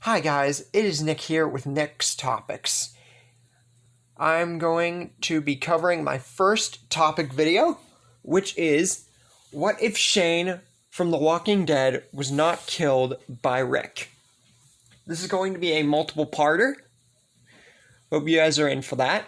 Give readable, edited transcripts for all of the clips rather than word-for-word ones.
Hi guys, it is Nick here with Nick's Topics. I'm going to be covering my first topic video, which is, what if Shane from The Walking Dead was not killed by Rick? This is going to be a multiple-parter. Hope you guys are in for that.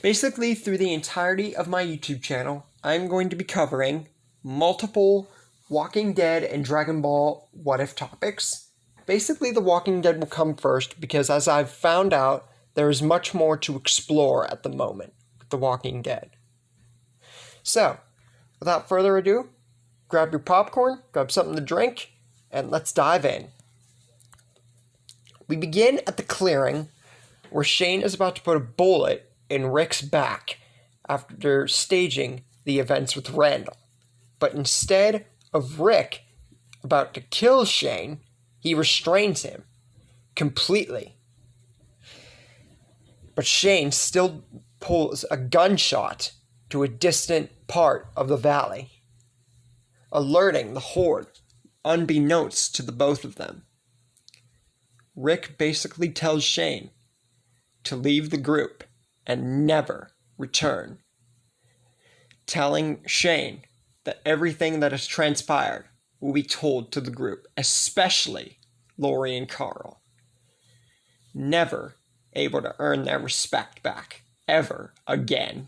Basically, through the entirety of my YouTube channel, I'm going to be covering multiple Walking Dead and Dragon Ball what if topics. Basically, The Walking Dead will come first because, as I've found out, there is much more to explore at the moment with The Walking Dead. So, without further ado, grab your popcorn, grab something to drink, and let's dive in. We begin at the clearing, where Shane is about to put a bullet in Rick's back after staging the events with Randall. But instead of Rick about to kill Shane, he restrains him completely. But Shane still pulls a gunshot to a distant part of the valley, alerting the Horde, unbeknownst to the both of them. Rick basically tells Shane to leave the group and never return, telling Shane that everything that has transpired will be told to the group, especially Lori and Carl. Never able to earn their respect back, ever again.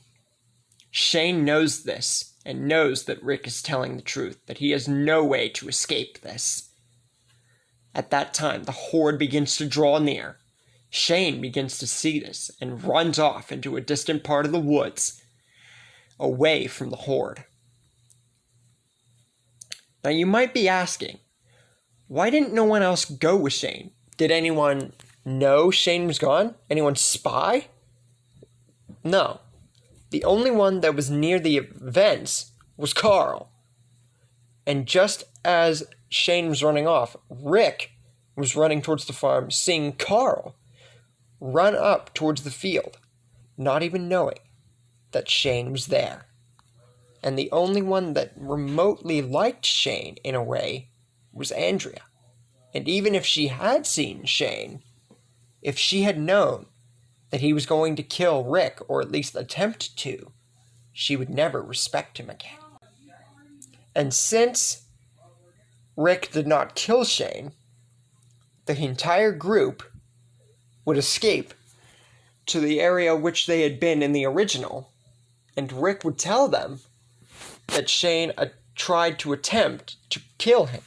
Shane knows this, and knows that Rick is telling the truth, that he has no way to escape this. At that time, the Horde begins to draw near. Shane begins to see this, and runs off into a distant part of the woods, away from the Horde. Now you might be asking, why didn't no one else go with Shane? Did anyone know Shane was gone? Anyone spy? No. The only one that was near the events was Carl. And just as Shane was running off, Rick was running towards the farm, seeing Carl run up towards the field, not even knowing that Shane was there. And the only one that remotely liked Shane, in a way, was Andrea. And even if she had seen Shane, if she had known that he was going to kill Rick, or at least attempt to, she would never respect him again. And since Rick did not kill Shane, the entire group would escape to the area which they had been in the original, and Rick would tell them that Shane tried to attempt to kill him.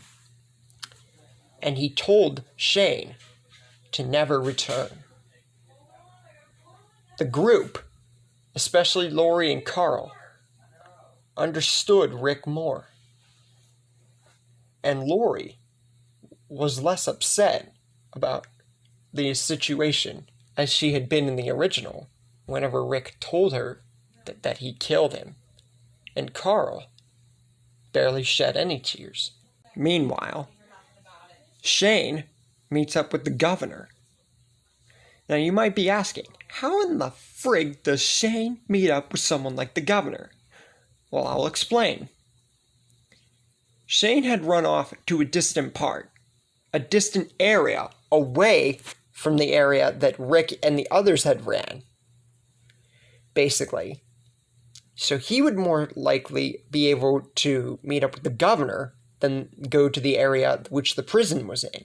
And he told Shane to never return. The group, especially Lori and Carl, understood Rick more. And Lori was less upset about the situation as she had been in the original, whenever Rick told her that he killed him. And Carl barely shed any tears. Meanwhile, Shane meets up with the governor. Now you might be asking, how in the frig does Shane meet up with someone like the governor? Well, I'll explain. Shane had run off to a distant part, a distant area away from the area that Rick and the others had ran, basically. So he would more likely be able to meet up with the governor than go to the area which the prison was in.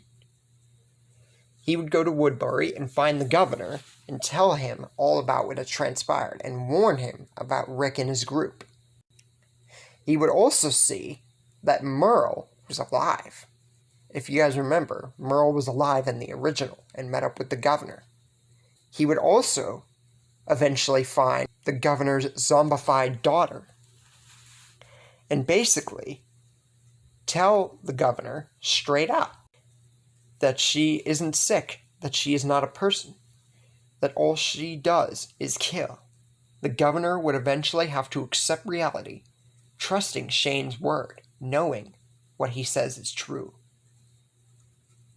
He would go to Woodbury and find the governor and tell him all about what had transpired and warn him about Rick and his group. He would also see that Merle was alive. If you guys remember, Merle was alive in the original and met up with the governor. He would also eventually find the governor's zombified daughter, and basically tell the governor straight up that she isn't sick, that she is not a person, that all she does is kill. The governor would eventually have to accept reality, trusting Shane's word, knowing what he says is true,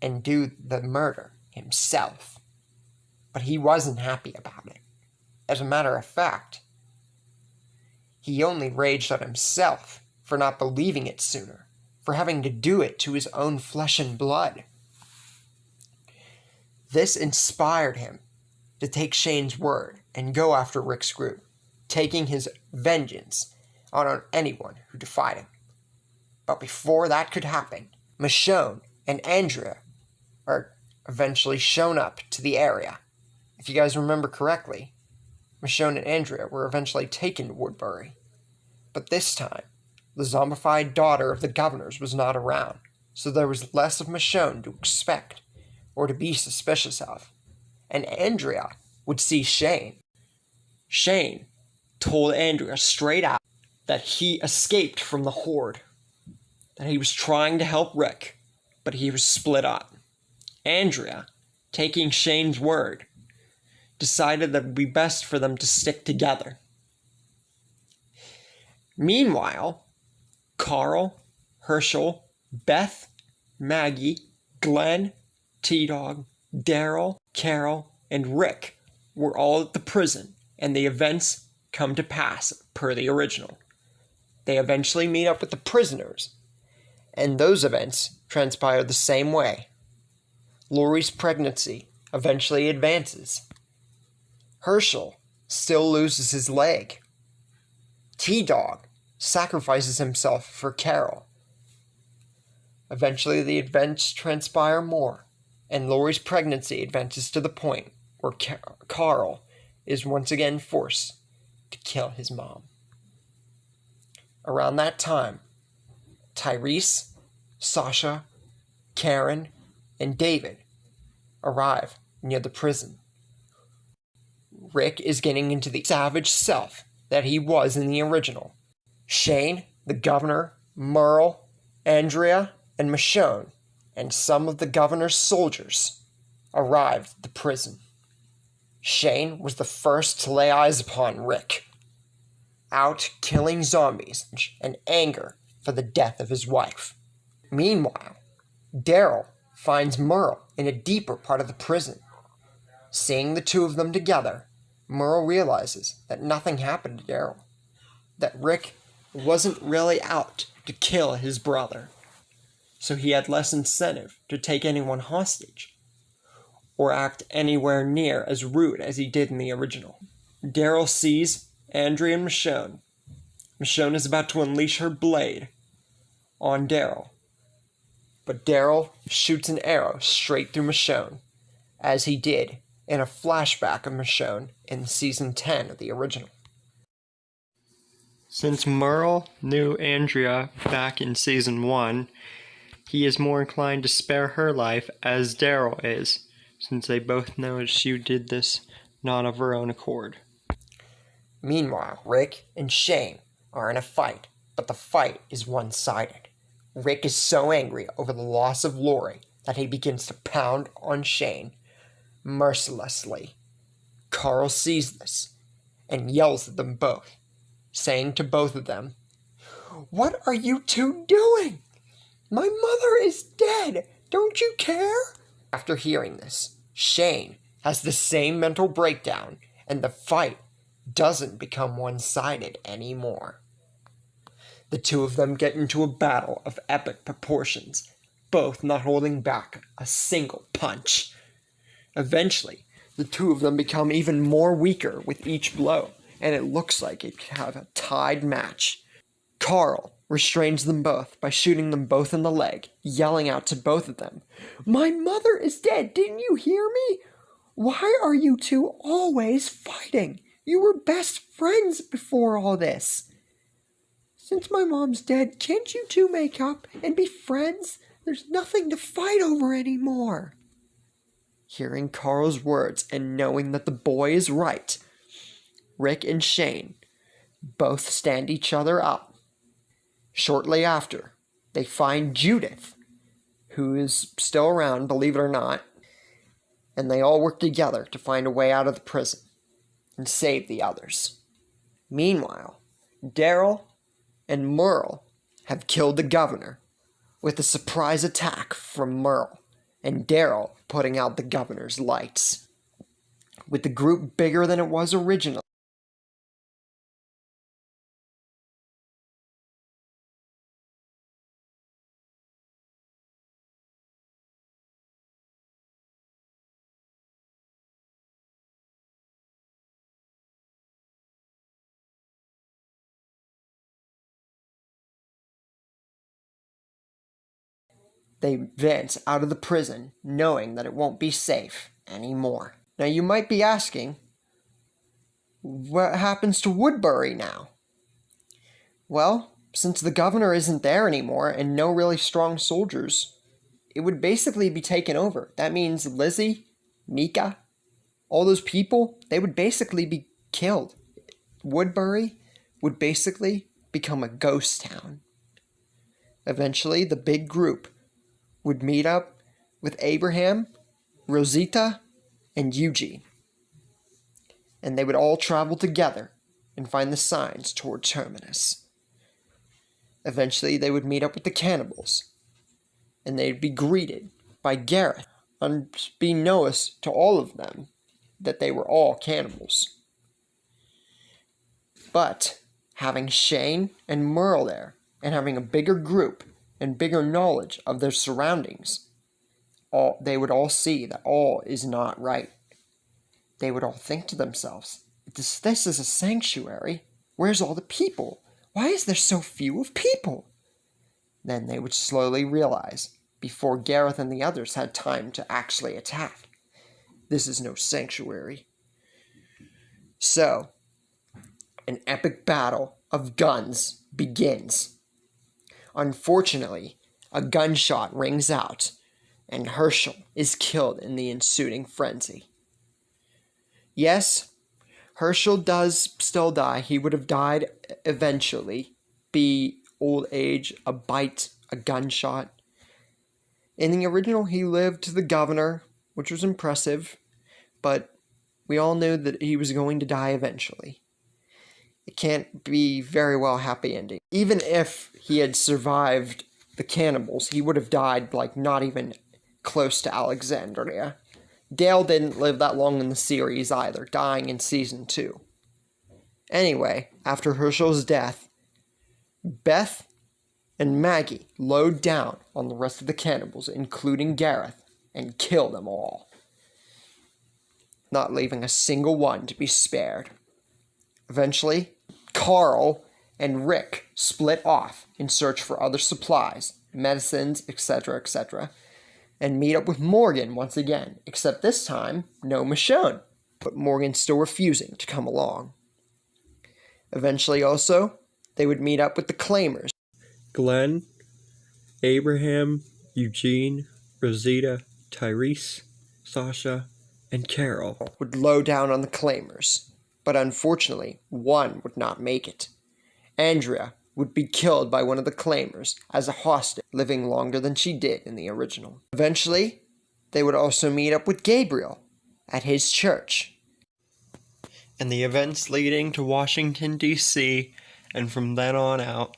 and do the murder himself. But he wasn't happy about it. As a matter of fact, he only raged at himself for not believing it sooner, for having to do it to his own flesh and blood. This inspired him to take Shane's word and go after Rick's group, taking his vengeance on anyone who defied him. But before that could happen, Michonne and Andrea are eventually shown up to the area. If you guys remember correctly, Michonne and Andrea were eventually taken to Woodbury. But this time, the zombified daughter of the governor's was not around, so there was less of Michonne to expect or to be suspicious of. And Andrea would see Shane. Shane told Andrea straight out that he escaped from the Horde, that he was trying to help Rick, but he was split up. Andrea, taking Shane's word, decided that it would be best for them to stick together. Meanwhile, Carl, Herschel, Beth, Maggie, Glenn, T-Dog, Daryl, Carol, and Rick were all at the prison, and the events come to pass per the original. They eventually meet up with the prisoners, and those events transpire the same way. Laurie's pregnancy eventually advances. Herschel still loses his leg. T-Dog sacrifices himself for Carol. Eventually the events transpire more, and Laurie's pregnancy advances to the point where Carl is once again forced to kill his mom. Around that time, Tyrese, Sasha, Karen, and David arrive near the prison. Rick is getting into the savage self that he was in the original. Shane, the governor, Merle, Andrea, and Michonne, and some of the governor's soldiers arrived at the prison. Shane was the first to lay eyes upon Rick, out killing zombies and anger for the death of his wife. Meanwhile, Daryl finds Merle in a deeper part of the prison. Seeing the two of them together, Merle realizes that nothing happened to Daryl, that Rick wasn't really out to kill his brother, so he had less incentive to take anyone hostage or act anywhere near as rude as he did in the original. Daryl sees Andrea and Michonne. Michonne is about to unleash her blade on Daryl, but Daryl shoots an arrow straight through Michonne, as he did in a flashback of Michonne in Season 10 of the original. Since Merle knew Andrea back in Season 1, he is more inclined to spare her life as Daryl is, since they both know she did this not of her own accord. Meanwhile, Rick and Shane are in a fight, but the fight is one-sided. Rick is so angry over the loss of Laurie that he begins to pound on Shane mercilessly. Carl sees this and yells at them both, saying to both of them, "What are you two doing? My mother is dead. Don't you care?" After hearing this, Shane has the same mental breakdown, and the fight doesn't become one-sided anymore. The two of them get into a battle of epic proportions, both not holding back a single punch. Eventually, the two of them become even more weaker with each blow, and it looks like it could have a tied match. Carl restrains them both by shooting them both in the leg, yelling out to both of them, "My mother is dead, didn't you hear me? Why are you two always fighting? You were best friends before all this. Since my mom's dead, can't you two make up and be friends? There's nothing to fight over anymore." Hearing Carl's words and knowing that the boy is right, Rick and Shane both stand each other up. Shortly after, they find Judith, who is still around, believe it or not, and they all work together to find a way out of the prison and save the others. Meanwhile, Daryl and Merle have killed the governor with a surprise attack from Merle, and Daryl putting out the governor's lights. With the group bigger than it was originally, they advance out of the prison, knowing that it won't be safe anymore. Now you might be asking, what happens to Woodbury now? Well, since the governor isn't there anymore and no really strong soldiers, it would basically be taken over. That means Lizzie, Mika, all those people, they would basically be killed. Woodbury would basically become a ghost town. Eventually, the big group would meet up with Abraham, Rosita, and Eugene. And they would all travel together and find the signs toward Terminus. Eventually, they would meet up with the cannibals, and they'd be greeted by Gareth, unbeknownst to all of them that they were all cannibals. But having Shane and Merle there, and having a bigger group and bigger knowledge of their surroundings, they would all see that all is not right. They would all think to themselves, this is a sanctuary. Where's all the people? Why is there so few of people? Then they would slowly realize, before Gareth and the others had time to actually attack, this is no sanctuary. So, an epic battle of guns begins. Unfortunately, a gunshot rings out, and Herschel is killed in the ensuing frenzy. Yes, Herschel does still die. He would have died eventually. Be old age, a bite, a gunshot. In the original, he lived to the governor, which was impressive, but we all knew that he was going to die eventually. It can't be very well happy ending. Even if he had survived the cannibals, he would have died like not even close to Alexandria. Dale didn't live that long in the series either, dying in season 2. Anyway, after Herschel's death, Beth and Maggie load down on the rest of the cannibals, including Gareth, and kill them all, not leaving a single one to be spared. Eventually, Carl and Rick split off in search for other supplies, medicines, etc., etc., and meet up with Morgan once again, except this time, no Michonne, but Morgan's still refusing to come along. Eventually also, they would meet up with the Claimers. Glenn, Abraham, Eugene, Rosita, Tyrese, Sasha, and Carol would low down on the Claimers, but unfortunately, one would not make it. Andrea would be killed by one of the Claimers as a hostage, living longer than she did in the original. Eventually, they would also meet up with Gabriel at his church. And the events leading to Washington, D.C., and from then on out,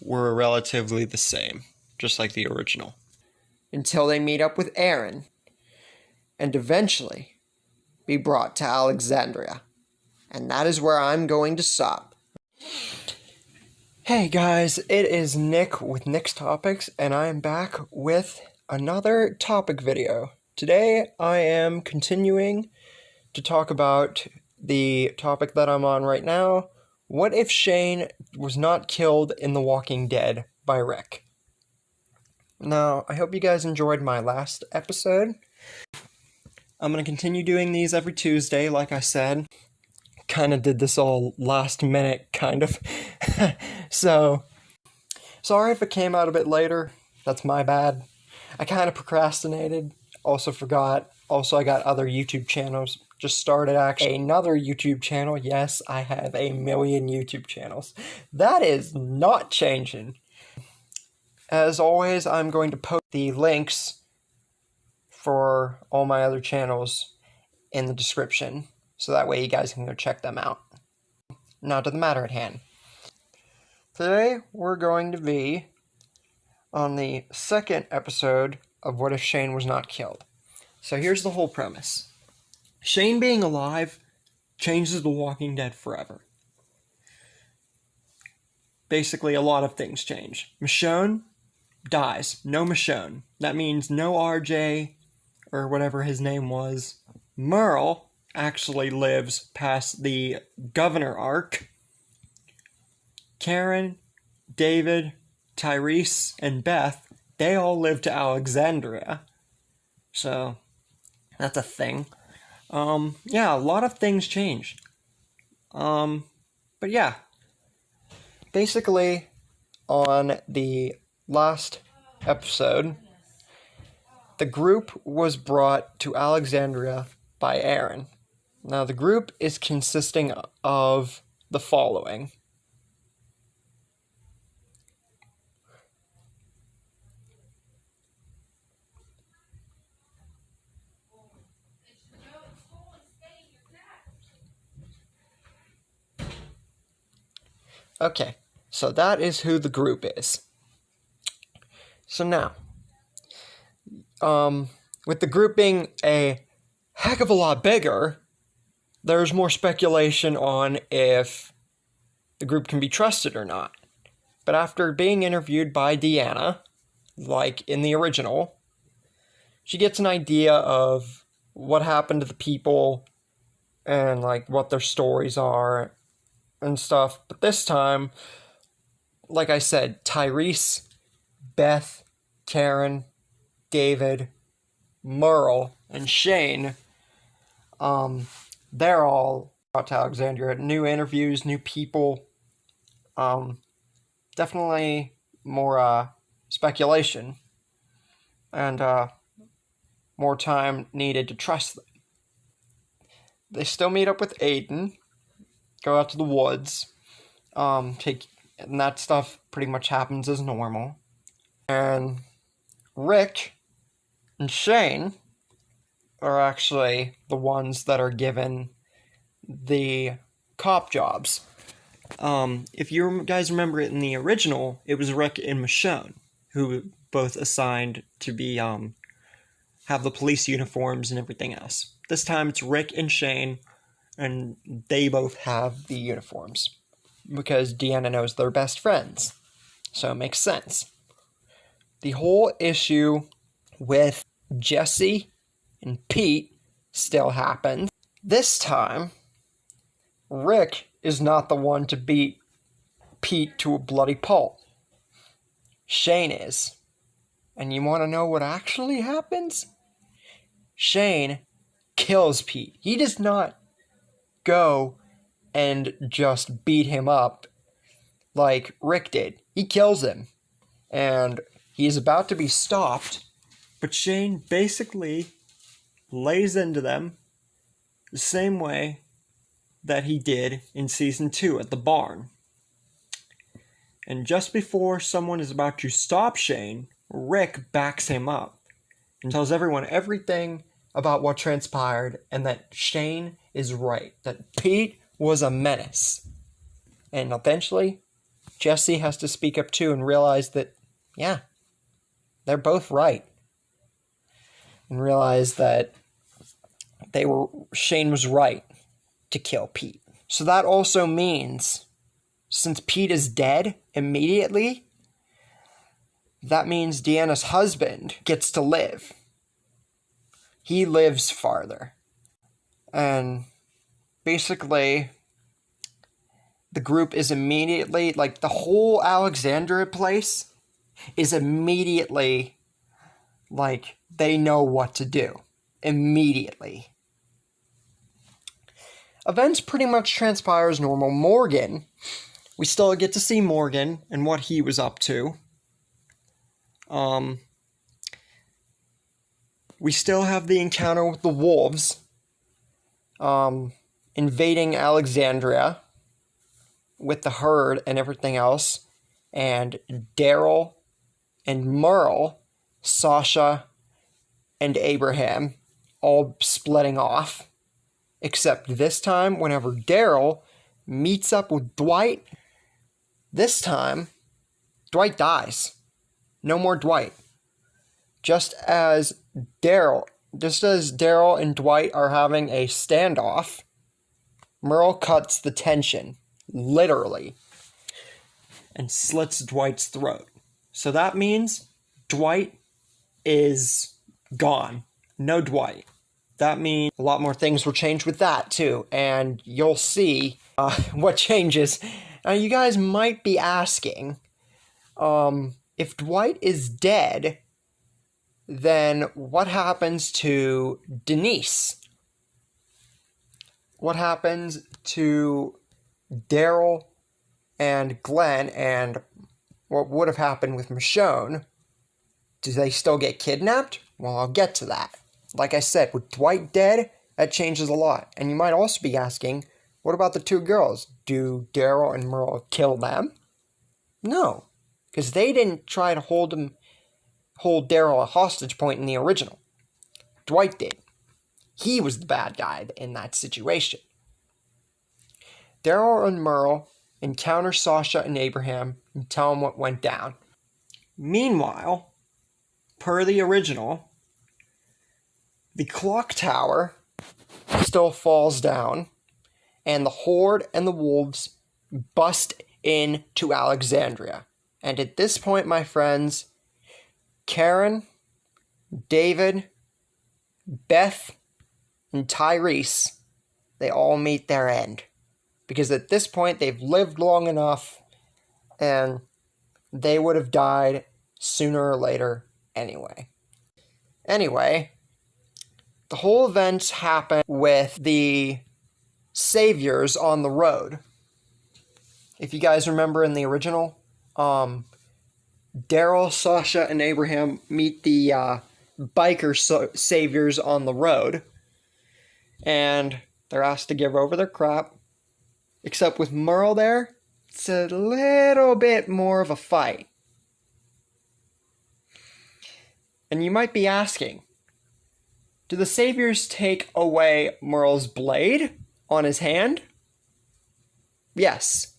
were relatively the same, just like the original. Until they meet up with Aaron, and eventually be brought to Alexandria. And that is where I'm going to stop. Hey guys, it is Nick with Nick's Topics, and I am back with another topic video. Today I am continuing to talk about the topic that I'm on right now. What if Shane was not killed in The Walking Dead by Rick? Now, I hope you guys enjoyed my last episode. I'm going to continue doing these every Tuesday, like I said. Kind of did this all last minute, kind of. So, sorry if it came out a bit later. That's my bad. I kind of procrastinated. Also forgot. Also, I got other YouTube channels. Just started actually another YouTube channel. Yes, I have 1 million YouTube channels. That is not changing. As always, I'm going to post the links for all my other channels in the description, so that way you guys can go check them out. Now to the matter at hand. Today, we're going to be on the second episode of What If Shane Was Not Killed. So here's the whole premise. Shane being alive changes The Walking Dead forever. Basically, a lot of things change. Michonne dies. No Michonne. That means no RJ, or whatever his name was. Merle actually lives past the governor arc. Karen, David, Tyrese, and Beth they all live to Alexandria. So, that's a thing. Yeah, a lot of things changed. But yeah. Basically, on the last episode, the group was brought to Alexandria by Aaron. Now, the group is consisting of the following. Okay, so that is who the group is. So now, with the group being a heck of a lot bigger, there's more speculation on if the group can be trusted or not. But after being interviewed by Deanna, like in the original, she gets an idea of what happened to the people and like what their stories are and stuff. But this time, like I said, Tyrese, Beth, Karen, David, Merle, and Shane, they're all out to Alexandria. New interviews, new people. Definitely more speculation. And more time needed to trust them. They still meet up with Aiden, go out to the woods, and that stuff pretty much happens as normal. And Rick and Shane are actually the ones that are given the cop jobs. If you guys remember it in the original, it was Rick and Michonne who both assigned to be have the police uniforms and everything else. This time it's Rick and Shane, and they both have the uniforms because Deanna knows they're best friends, so it makes sense. The whole issue with Jesse and Pete still happens. This time, Rick is not the one to beat Pete to a bloody pulp. Shane is. And you want to know what actually happens? Shane kills Pete. He does not go and just beat him up like Rick did. He kills him. And he is about to be stopped, but Shane basically lays into them the same way that he did in Season 2 at the barn. And just before someone is about to stop Shane, Rick backs him up and tells everyone everything about what transpired and that Shane is right, that Pete was a menace. And eventually, Jesse has to speak up too and realize that, yeah, they're both right. And realize that Shane was right to kill Pete. So that also means, since Pete is dead immediately, that means Deanna's husband gets to live. He lives farther. And basically, the group is immediately, like the whole Alexandria place is immediately, like, they know what to do. Immediately. Events pretty much transpire as normal. Morgan, we still get to see Morgan and what he was up to. We still have the encounter with the wolves invading Alexandria with the herd and everything else, and Daryl and Merle, Sasha and Abraham all splitting off, except this time whenever Daryl meets up with Dwight, this time Dwight dies. No more Dwight. Just as Daryl and Dwight are having a standoff, Merle cuts the tension, literally, and slits Dwight's throat. So that means Dwight is gone. No Dwight. That means a lot more things will change with that too, and you'll see what changes. Now you guys might be asking, if Dwight is dead, then what happens to Denise? What happens to Daryl and Glenn, and what would have happened with Michonne? Do they still get kidnapped? Well, I'll get to that. Like I said, with Dwight dead, that changes a lot. And you might also be asking, what about the two girls? Do Daryl and Merle kill them? No, because they didn't try to hold Daryl a hostage point in the original. Dwight did. He was the bad guy in that situation. Daryl and Merle encounter Sasha and Abraham and tell them what went down. Meanwhile, per the original, the clock tower still falls down, and the Horde and the Wolves bust into Alexandria. And at this point, my friends, Karen, David, Beth, and Tyrese, they all meet their end. Because at this point, they've lived long enough, and they would have died sooner or later anyway. Anyway, the whole events happen with the saviors on the road. If you guys remember in the original, Daryl, Sasha, and Abraham meet the biker saviors on the road, and they're asked to give over their crap. Except with Merle there, it's a little bit more of a fight. And you might be asking, do the saviors take away Merle's blade on his hand? Yes.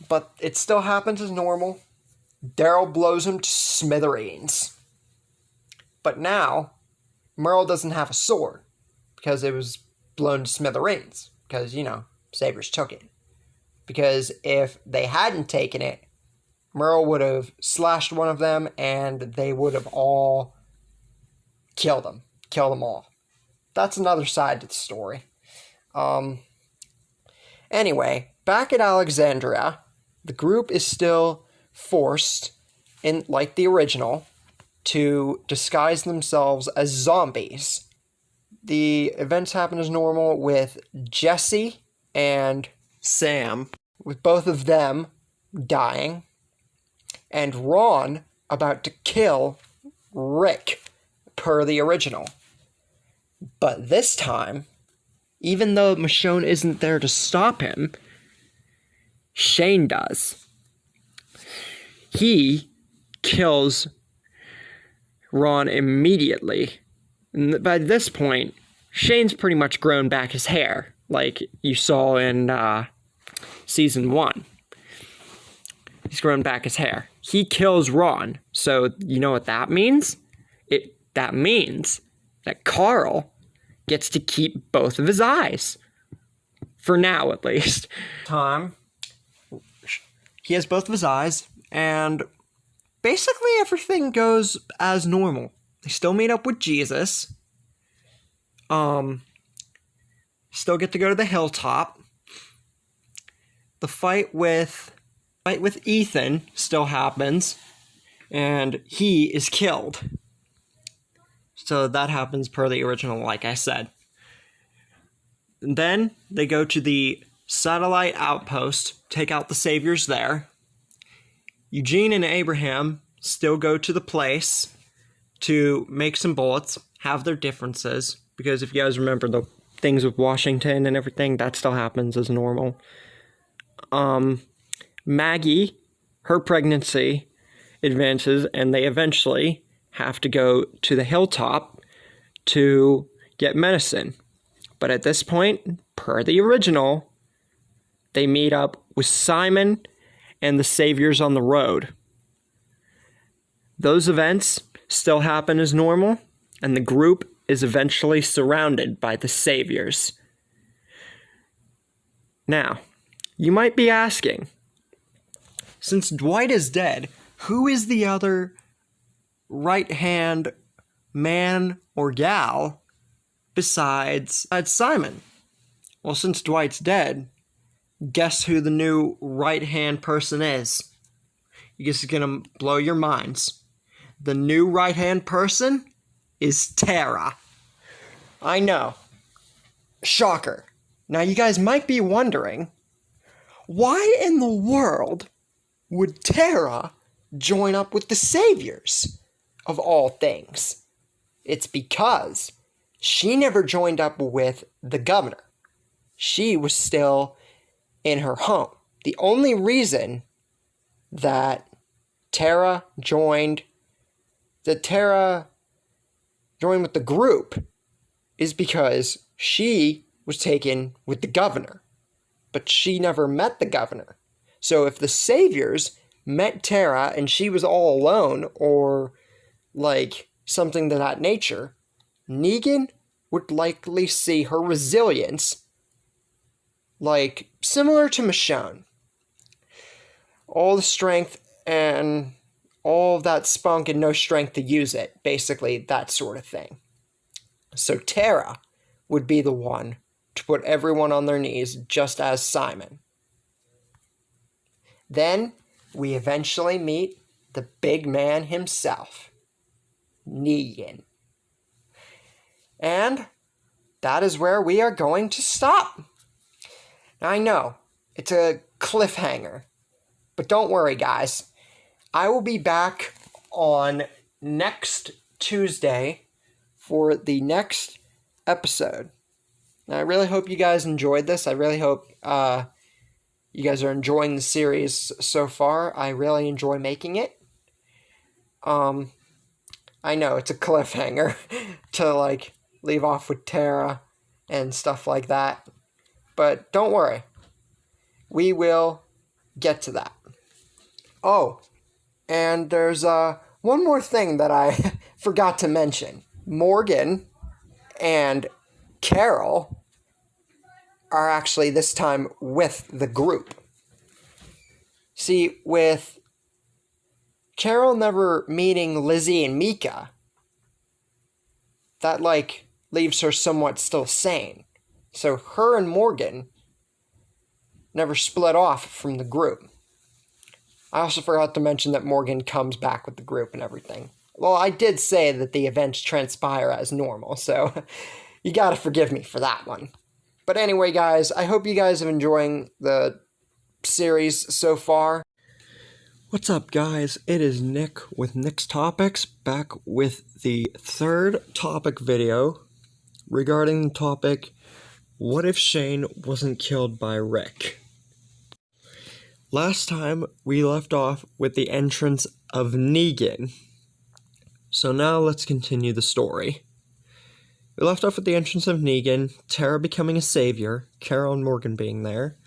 But it still happens as normal. Daryl blows him to smithereens. But now, Merle doesn't have a sword, because it was blown to smithereens. Because, saviors took it. Because if they hadn't taken it, Merle would have slashed one of them, and they would have all killed them. Kill them all. That's another side to the story. Anyway, back at Alexandria, the group is still forced, like the original, to disguise themselves as zombies. The events happen as normal with Jesse and Sam, with both of them dying, and Ron about to kill Rick, per the original. But this time, even though Michonne isn't there to stop him, Shane does. He kills Ron immediately. And by this point, Shane's pretty much grown back his hair, like you saw in season 1. He's grown back his hair. He kills Ron, so you know what that means? That means that Carl gets to keep both of his eyes. For now, at least. He has both of his eyes, and basically everything goes as normal. They still meet up with Jesus. Still get to go to the hilltop. The fight with Ethan still happens, and he is killed. So that happens per the original, like I said. And then they go to the satellite outpost, take out the saviors there. Eugene and Abraham still go to the place to make some bullets, have their differences, because if you guys remember the things with Washington and everything, that still happens as normal. Maggie, her pregnancy advances, and they eventually have to go to the hilltop to get medicine. But at this point, per the original, they meet up with Simon and the saviors on the road. Those events still happen as normal, and the group is eventually surrounded by the saviors. Now, you might be asking, since Dwight is dead, who is the other right-hand man or gal besides Simon? Well, since Dwight's dead, guess who the new right-hand person is? This is gonna blow your minds. The new right-hand person is Tara. I know. Shocker. Now you guys might be wondering, why in the world would Tara join up with the Saviors, of all things? It's because she never joined up with the governor. She was still in her home. The only reason that Tara joined with the group is because she was taken with the governor, but she never met the governor. So if the Saviors met Tara and she was all alone, or like something to that nature, Negan would likely see her resilience like similar to Michonne. All the strength and all of that spunk and no strength to use it. Basically, that sort of thing. So Tara would be the one to put everyone on their knees, just as Simon. Then we eventually meet the big man himself, Negan. And that is where we are going to stop. Now, I know, it's a cliffhanger, but don't worry, guys. I will be back on next Tuesday for the next episode. Now, I really hope you guys enjoyed this. I really hope you guys are enjoying the series so far. I really enjoy making it. I know, it's a cliffhanger to, like, leave off with Tara and stuff like that. But don't worry. We will get to that. Oh, and there's one more thing that I forgot to mention. Morgan and Carol are actually this time with the group. See, with Carol never meeting Lizzie and Mika, that, like, leaves her somewhat still sane. So her and Morgan never split off from the group. I also forgot to mention that Morgan comes back with the group and everything. Well, I did say that the events transpire as normal, so you gotta forgive me for that one. But anyway, guys, I hope you guys are enjoying the series so far. What's up, guys? It is Nick with Nick's Topics, back with the third topic video regarding the topic, what if Shane wasn't killed by Rick? Last time, we left off with the entrance of Negan. So now let's continue the story. We left off with the entrance of Negan, Tara becoming a savior, Carol and Morgan being there.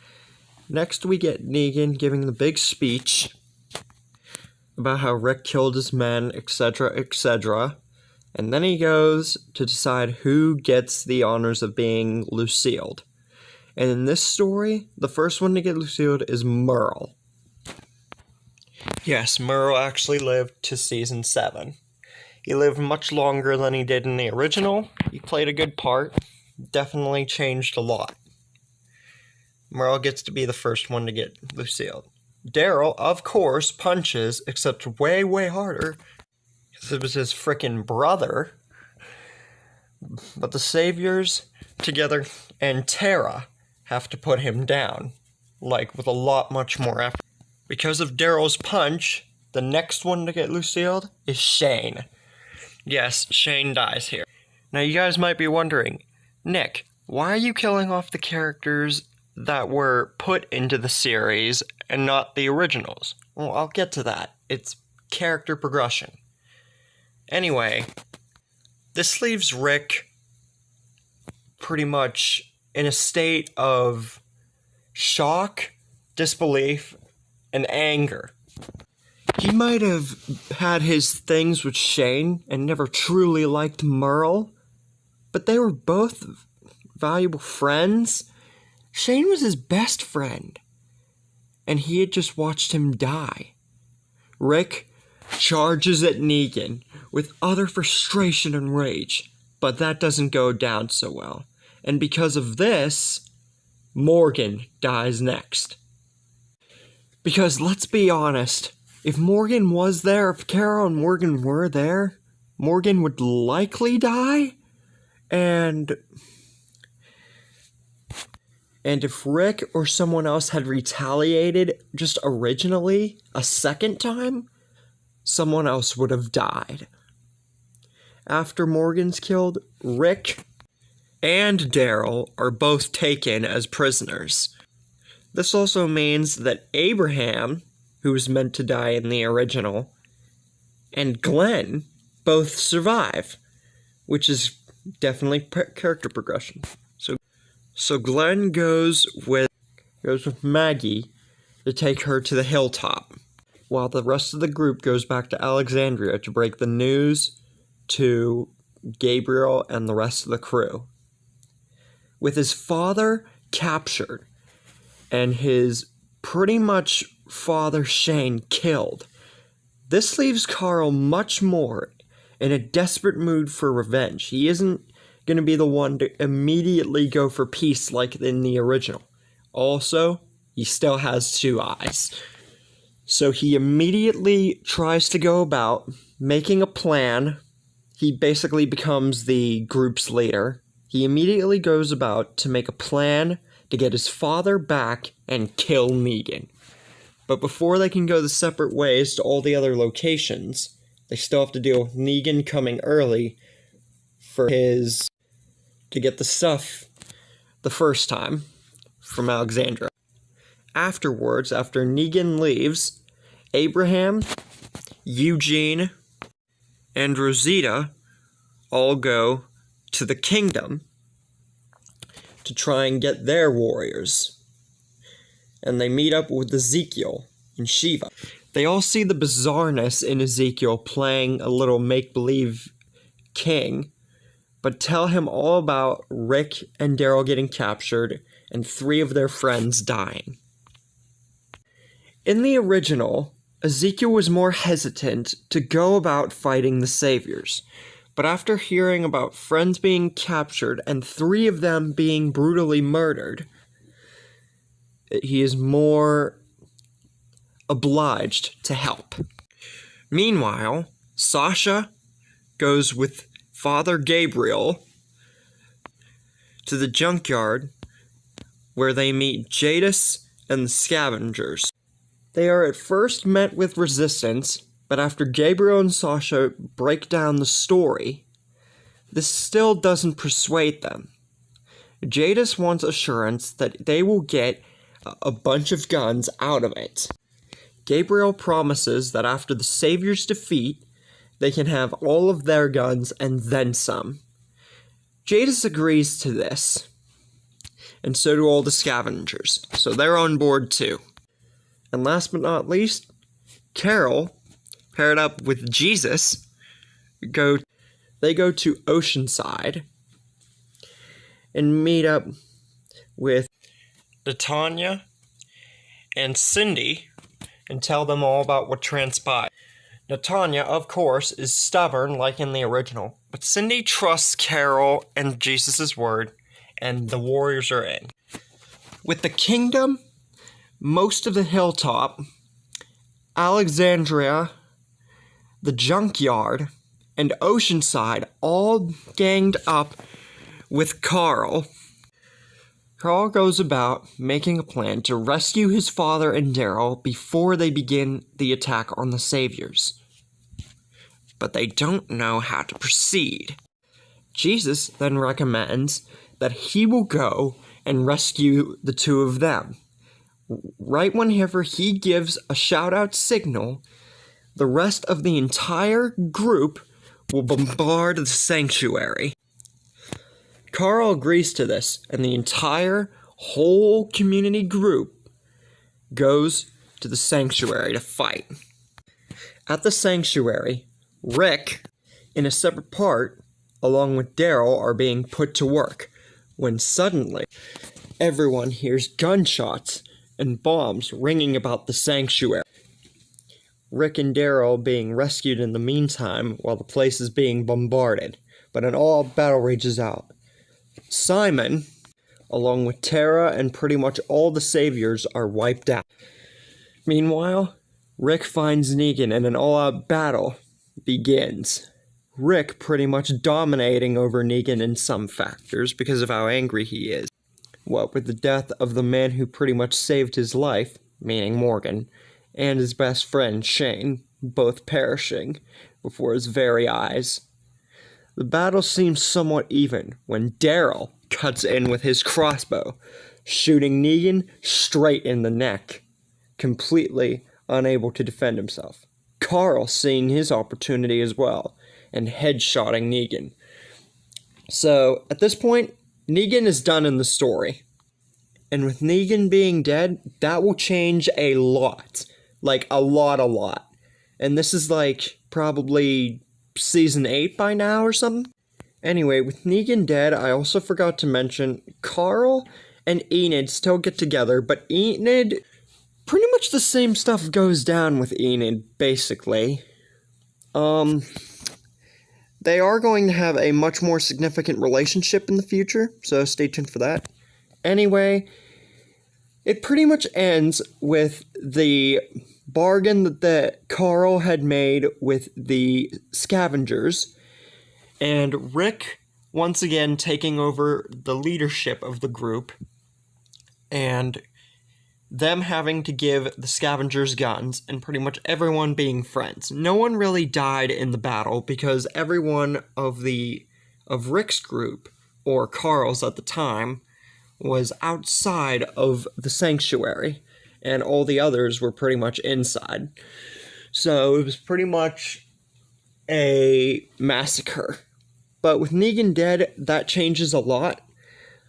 Next, we get Negan giving the big speech about how Rick killed his men, etc., etc. And then he goes to decide who gets the honors of being Lucilled. And in this story, the first one to get Lucilled is Merle. Yes, Merle actually lived to season 7. He lived much longer than he did in the original. He played a good part. Definitely changed a lot. Merle gets to be the first one to get Lucilled. Daryl, of course, punches, except way, way harder. Because it was his frickin' brother. But the Saviors, together, and Tara have to put him down. Like, with a lot much more effort. Because of Daryl's punch, the next one to get Lucilled is Shane. Yes, Shane dies here. Now, you guys might be wondering, Nick, why are you killing off the characters that were put into the series and not the originals? Well, I'll get to that. It's character progression. Anyway, this leaves Rick pretty much in a state of shock, disbelief, and anger. He might have had his things with Shane and never truly liked Merle, but they were both valuable friends. Shane was his best friend, and he had just watched him die. Rick charges at Negan with utter frustration and rage, but that doesn't go down so well. And because of this, Morgan dies next. Because let's be honest, if Morgan was there, if Carol and Morgan were there, Morgan would likely die, and if Rick or someone else had retaliated just originally a second time, someone else would have died. After Morgan's killed, Rick and Daryl are both taken as prisoners. This also means that Abraham, who was meant to die in the original, and Glenn both survive, which is definitely character progression. So Glenn goes with Maggie to take her to the hilltop, while the rest of the group goes back to Alexandria to break the news to Gabriel and the rest of the crew. With his father captured and his pretty much father Shane killed, this leaves Carl much more in a desperate mood for revenge. He isn't going to be the one to immediately go for peace like in the original. Also, he still has 2 eyes. So he immediately tries to go about making a plan. He basically becomes the group's leader. He immediately goes about to make a plan to get his father back and kill Negan. But before they can go the separate ways to all the other locations, they still have to deal with Negan coming early to get the stuff the first time from Alexandria. Afterwards, after Negan leaves, Abraham, Eugene, and Rosita all go to the kingdom to try and get their warriors. And they meet up with Ezekiel and Shiva. They all see the bizarreness in Ezekiel playing a little make-believe king, but tell him all about Rick and Daryl getting captured and 3 of their friends dying. In the original, Ezekiel was more hesitant to go about fighting the Saviors, but after hearing about friends being captured and 3 of them being brutally murdered, he is more obliged to help. Meanwhile, Sasha goes with Father Gabriel to the junkyard where they meet Jadis and the scavengers. They are at first met with resistance, but after Gabriel and Sasha break down the story, this still doesn't persuade them. Jadis wants assurance that they will get a bunch of guns out of it. Gabriel promises that after the Savior's defeat, they can have all of their guns and then some. Jadis agrees to this, and so do all the scavengers, so they're on board too. And last but not least, Carol, paired up with Jesus, go to Oceanside and meet up with Tanya and Cindy and tell them all about what transpired. Natanya, of course, is stubborn like in the original, but Cindy trusts Carol and Jesus' word, and the warriors are in. With the kingdom, most of the hilltop, Alexandria, the junkyard, and Oceanside all ganged up with Carl. Carl goes about making a plan to rescue his father and Daryl before they begin the attack on the Saviors. But they don't know how to proceed. Jesus then recommends that he will go and rescue the 2 of them. Right whenever he gives a shout-out signal, the rest of the entire group will bombard the sanctuary. Carl agrees to this, and the entire whole community group goes to the sanctuary to fight. At the sanctuary, Rick, in a separate part, along with Daryl, are being put to work, when suddenly, everyone hears gunshots and bombs ringing about the sanctuary. Rick and Daryl being rescued in the meantime while the place is being bombarded, but an all battle rages out. Simon, along with Tara and pretty much all the Saviors, are wiped out. Meanwhile, Rick finds Negan and an all-out battle begins. Rick pretty much dominating over Negan in some factors because of how angry he is. What with the death of the man who pretty much saved his life, meaning Morgan, and his best friend Shane, both perishing before his very eyes. The battle seems somewhat even when Daryl cuts in with his crossbow, shooting Negan straight in the neck, completely unable to defend himself. Carl seeing his opportunity as well, and headshotting Negan. So, at this point, Negan is done in the story. And with Negan being dead, that will change a lot. Like, a lot. And this is like, probably season 8 by now or something? Anyway, with Negan dead, I also forgot to mention, Carl and Enid still get together, but Enid, pretty much the same stuff goes down with Enid, basically. They are going to have a much more significant relationship in the future, so stay tuned for that. Anyway, it pretty much ends with the bargain that Carl had made with the scavengers, and Rick once again taking over the leadership of the group, and them having to give the scavengers guns, and pretty much everyone being friends. No one really died in the battle because everyone of Rick's group, or Carl's at the time, was outside of the sanctuary, and all the others were pretty much inside. So it was pretty much a massacre. But with Negan dead, that changes a lot.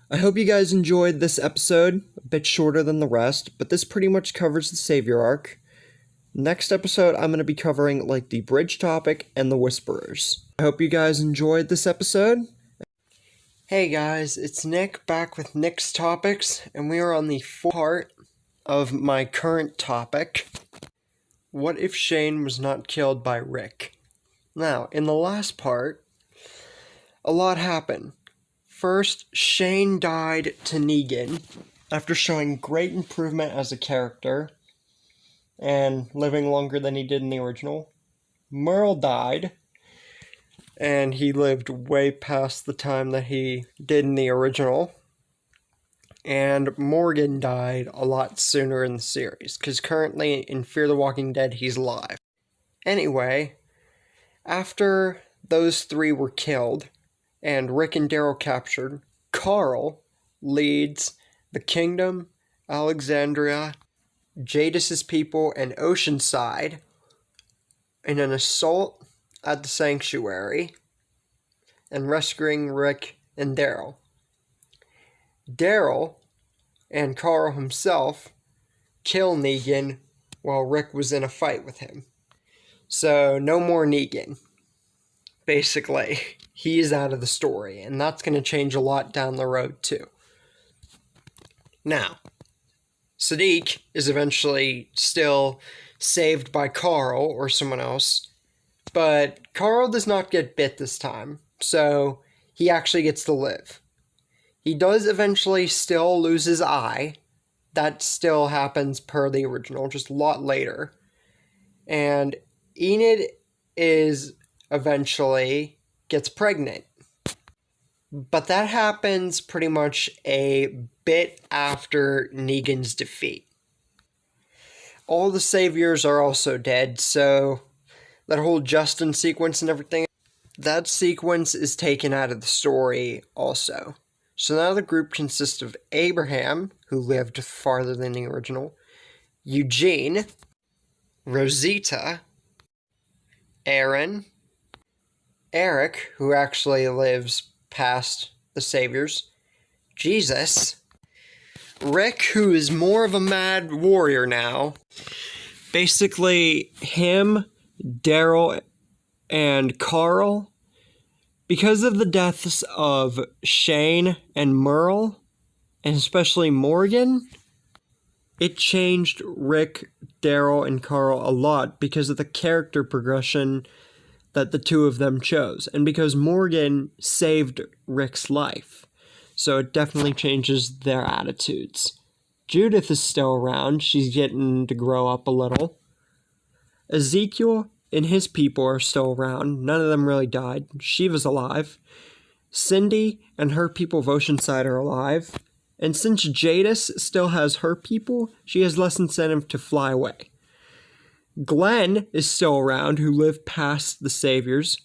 I hope you guys enjoyed this episode, a bit shorter than the rest, but this pretty much covers the Savior arc. Next episode, I'm going to be covering, like, the bridge topic and the Whisperers. I hope you guys enjoyed this episode. Hey guys, it's Nick, back with Nick's Topics, and we are on the fourth part of my current topic. What if Shane was not killed by Rick? Now, in the last part, a lot happened. First, Shane died to Negan after showing great improvement as a character and living longer than he did in the original. Merle died, and he lived way past the time that he did in the original. And Morgan died a lot sooner in the series, because currently in Fear the Walking Dead, he's alive. Anyway, after those three were killed, and Rick and Daryl captured, Carl leads the Kingdom, Alexandria, Jadis's people, and Oceanside in an assault at the sanctuary and rescuing Rick and Daryl. Daryl and Carl himself kill Negan while Rick was in a fight with him. So, no more Negan. Basically, he is out of the story, and that's going to change a lot down the road, too. Now, Sadiq is eventually still saved by Carl or someone else, but Carl does not get bit this time, so he actually gets to live. He does eventually still lose his eye. That still happens per the original, just a lot later. And Enid eventually gets pregnant. But that happens pretty much a bit after Negan's defeat. All the saviors are also dead, so that whole Justin sequence and everything, that sequence is taken out of the story also. So now the group consists of Abraham, who lived farther than the original, Eugene, Rosita, Aaron, Eric, who actually lives past the Saviors, Jesus, Rick, who is more of a mad warrior now, basically him, Daryl, and Carl. Because of the deaths of Shane and Merle, and especially Morgan, it changed Rick, Daryl, and Carl a lot because of the character progression that the two of them chose, and because Morgan saved Rick's life. So it definitely changes their attitudes. Judith is still around. She's getting to grow up a little. Ezekiel and his people are still around. None of them really died. Shiva's alive. Cindy and her people of Oceanside are alive. And since Jadis still has her people, she has less incentive to fly away. Glenn is still around, who lived past the Saviors.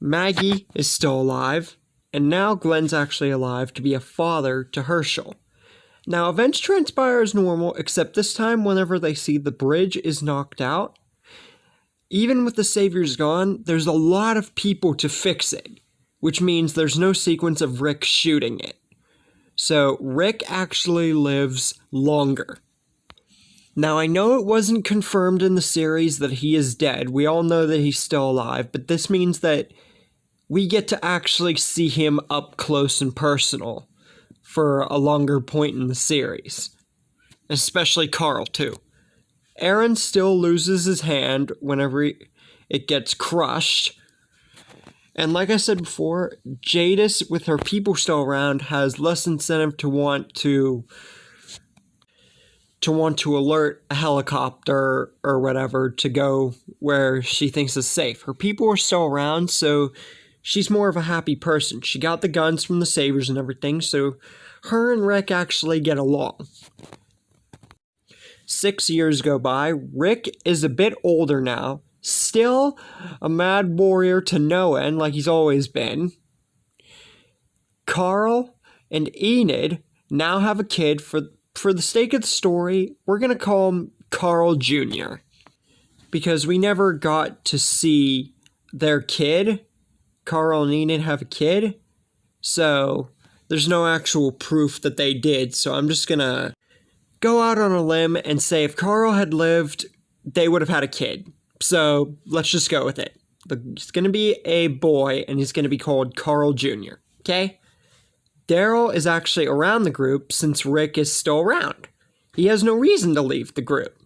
Maggie is still alive. And now Glenn's actually alive to be a father to Herschel. Now, events transpire as normal, except this time whenever they see the bridge is knocked out, even with the Saviors gone, there's a lot of people to fix it, which means there's no sequence of Rick shooting it. So Rick actually lives longer. Now, I know it wasn't confirmed in the series that he is dead. We all know that he's still alive, but this means that we get to actually see him up close and personal for a longer point in the series. Especially Carl, too. Aaron still loses his hand whenever it gets crushed. And like I said before, Jadis, with her people still around, has less incentive to want to alert a helicopter or whatever to go where she thinks is safe. Her people are still around, so she's more of a happy person. She got the guns from the Saviors and everything, so her and Rick actually get along. 6 years go by. Rick is a bit older now. Still a mad warrior to no end, like he's always been. Carl and Enid now have a kid. For the sake of the story, we're going to call him Carl Jr. Because we never got to see their kid. Carl and Enid have a kid. So there's no actual proof that they did. So I'm just going to go out on a limb and say if Carl had lived, they would have had a kid. So let's just go with it. It's going to be a boy, and he's going to be called Carl Jr., okay? Daryl is actually around the group since Rick is still around. He has no reason to leave the group.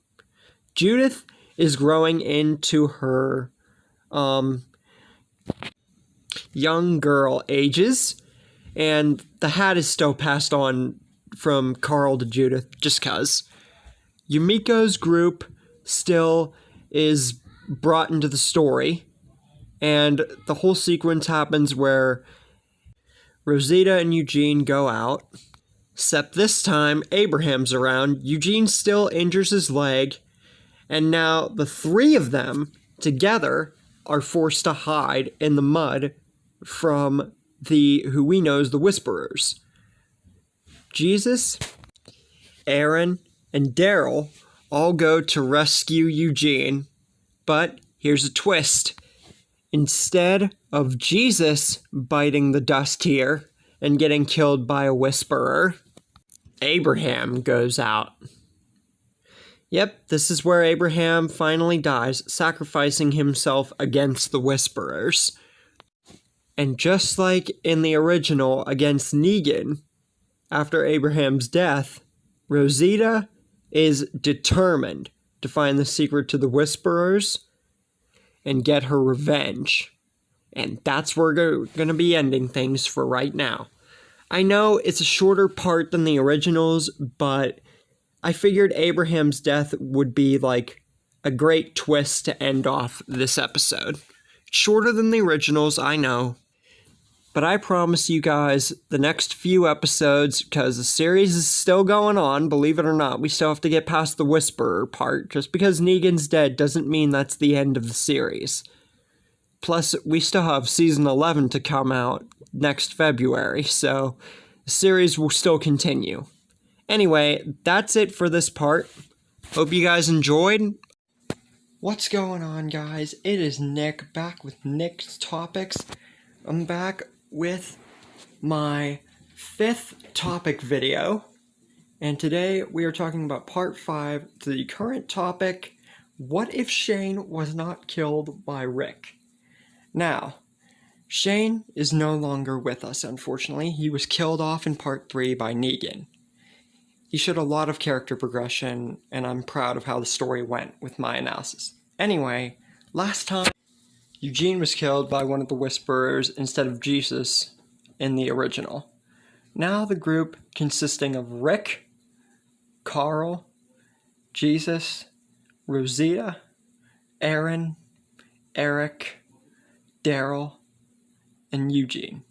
Judith is growing into her young girl ages, and the hat is still passed on from Carl to Judith just 'cause. Yumiko's group still is brought into the story, and the whole sequence happens where Rosita and Eugene go out, except this time Abraham's around. Eugene still injures his leg, and now the three of them together are forced to hide in the mud from who we know as the Whisperers. Jesus, Aaron, and Daryl all go to rescue Eugene, but here's a twist. Instead of Jesus biting the dust here and getting killed by a Whisperer, Abraham goes out. Yep, this is where Abraham finally dies, sacrificing himself against the Whisperers. And just like in the original against Negan, after Abraham's death, Rosita is determined to find the secret to the Whisperers and get her revenge. And that's where we're going to be ending things for right now. I know it's a shorter part than the originals, but I figured Abraham's death would be like a great twist to end off this episode. Shorter than the originals, I know. But I promise you guys the next few episodes, because the series is still going on, believe it or not, we still have to get past the Whisperer part. Just because Negan's dead doesn't mean that's the end of the series. Plus, we still have season 11 to come out next February, so the series will still continue. Anyway, that's it for this part. Hope you guys enjoyed. What's going on, guys? It is Nick, back with Nick's Topics. I'm back with my 5th topic video, and today we are talking about part 5 to the current topic, what if Shane was not killed by Rick? Now, Shane is no longer with us, unfortunately. He was killed off in part 3 by Negan. He showed a lot of character progression, and I'm proud of how the story went with my analysis. Anyway, last time Eugene was killed by one of the Whisperers instead of Jesus in the original. Now the group consisting of Rick, Carl, Jesus, Rosita, Aaron, Eric, Daryl, and Eugene.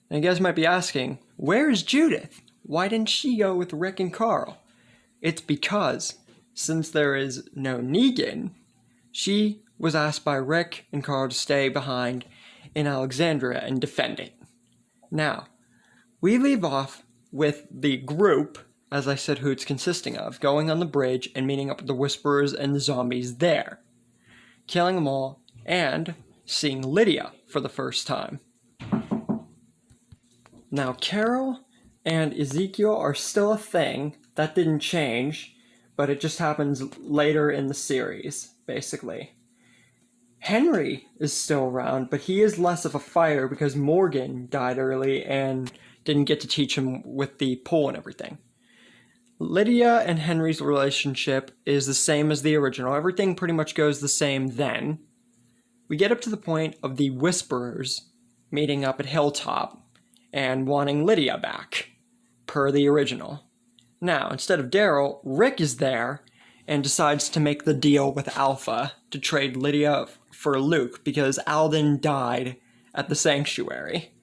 And you guys might be asking, where's Judith? Why didn't she go with Rick and Carl? It's because, since there is no Negan, she was asked by Rick and Carl to stay behind in Alexandria and defend it. Now, we leave off with the group, as I said who it's consisting of, going on the bridge and meeting up with the Whisperers and the zombies there, killing them all, and seeing Lydia for the first time. Now, Carol and Ezekiel are still a thing. That didn't change, but it just happens later in the series, basically. Henry is still around, but he is less of a fighter because Morgan died early and didn't get to teach him with the pole and everything. Lydia and Henry's relationship is the same as the original. Everything pretty much goes the same then. We get up to the point of the Whisperers meeting up at Hilltop and wanting Lydia back, per the original. Now, instead of Daryl, Rick is there and decides to make the deal with Alpha to trade Lydia for Luke because Alden died at the Sanctuary.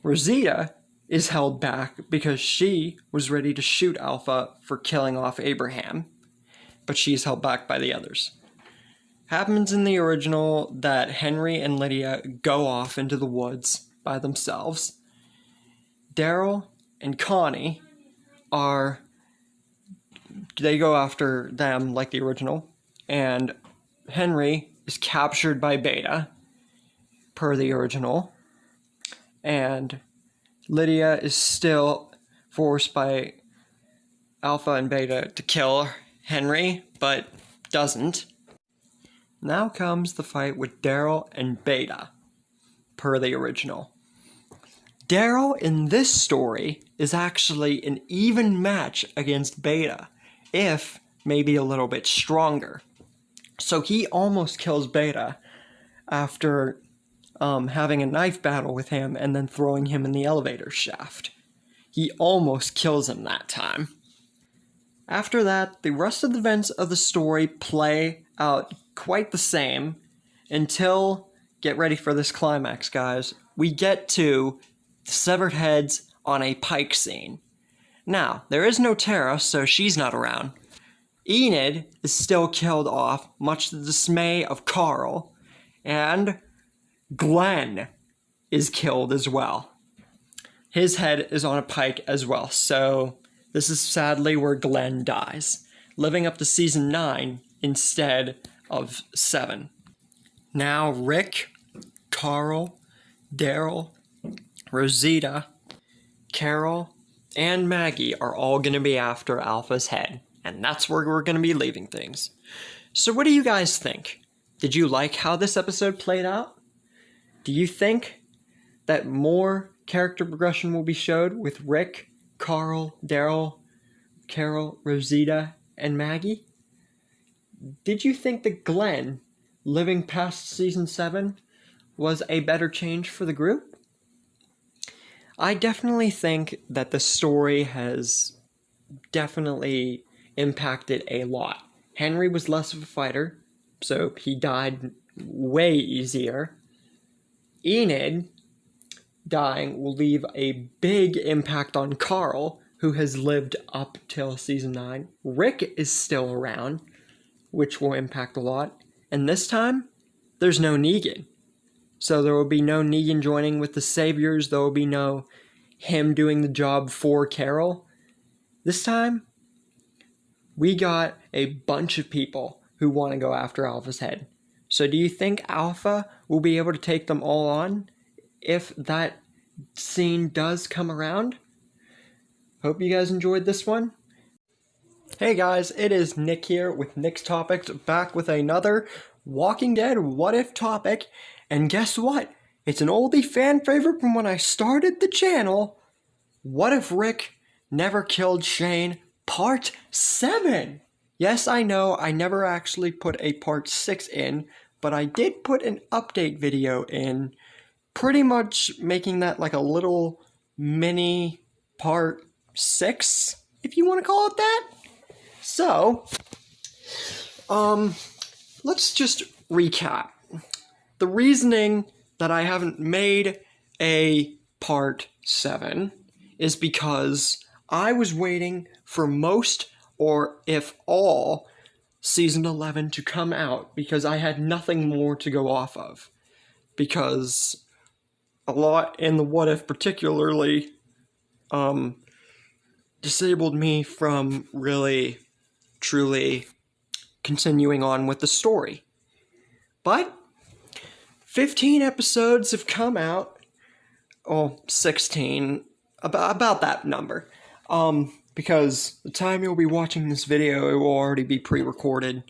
Rosita is held back because she was ready to shoot Alpha for killing off Abraham, but she's held back by the others. Happens in the original that Henry and Lydia go off into the woods by themselves. Daryl and Connie they go after them like the original, and Henry is captured by Beta, per the original, and Lydia is still forced by Alpha and Beta to kill Henry, but doesn't. Now comes the fight with Daryl and Beta, per the original. Daryl in this story is actually an even match against Beta, if maybe a little bit stronger. So he almost kills Beta after having a knife battle with him and then throwing him in the elevator shaft. He almost kills him that time. After that, the rest of the events of the story play out quite the same until, get ready for this climax, guys, we get to severed heads on a pike scene. Now, there is no Tara, so she's not around. Enid is still killed off, much to the dismay of Carl, and Glenn is killed as well. His head is on a pike as well, so this is sadly where Glenn dies, living up to season 9 instead of 7. Now Rick, Carl, Daryl, Rosita, Carol, and Maggie are all going to be after Alpha's head, and that's where we're going to be leaving things. So what do you guys think? Did you like how this episode played out? Do you think that more character progression will be showed with Rick, Carl, Daryl, Carol, Rosita, and Maggie? Did you think that Glenn, living past season 7, was a better change for the group? I definitely think that the story has definitely impacted a lot. Henry was less of a fighter, so he died way easier. Enid dying will leave a big impact on Carl, who has lived up till season 9. Rick is still around, which will impact a lot. And this time, there's no Negan. So there will be no Negan joining with the Saviors. There will be no him doing the job for Carol. This time, we got a bunch of people who want to go after Alpha's head. So do you think Alpha will be able to take them all on if that scene does come around? Hope you guys enjoyed this one. Hey guys, it is Nick here with Nick's Topics, back with another Walking Dead What If topic. And guess what? It's an oldie fan favorite from when I started the channel. What if Rick never killed Shane? Part 7! Yes, I know I never actually put a part 6 in, but I did put an update video in, pretty much making that like a little mini part 6, if you want to call it that. So, let's just recap. The reasoning that I haven't made a part 7 is because I was waiting for most, or if all, season 11 to come out because I had nothing more to go off of. Because a lot in the What If particularly disabled me from really, truly continuing on with the story. But 15 episodes have come out. Oh, 16. About that number. Because the time you'll be watching this video, it will already be pre-recorded.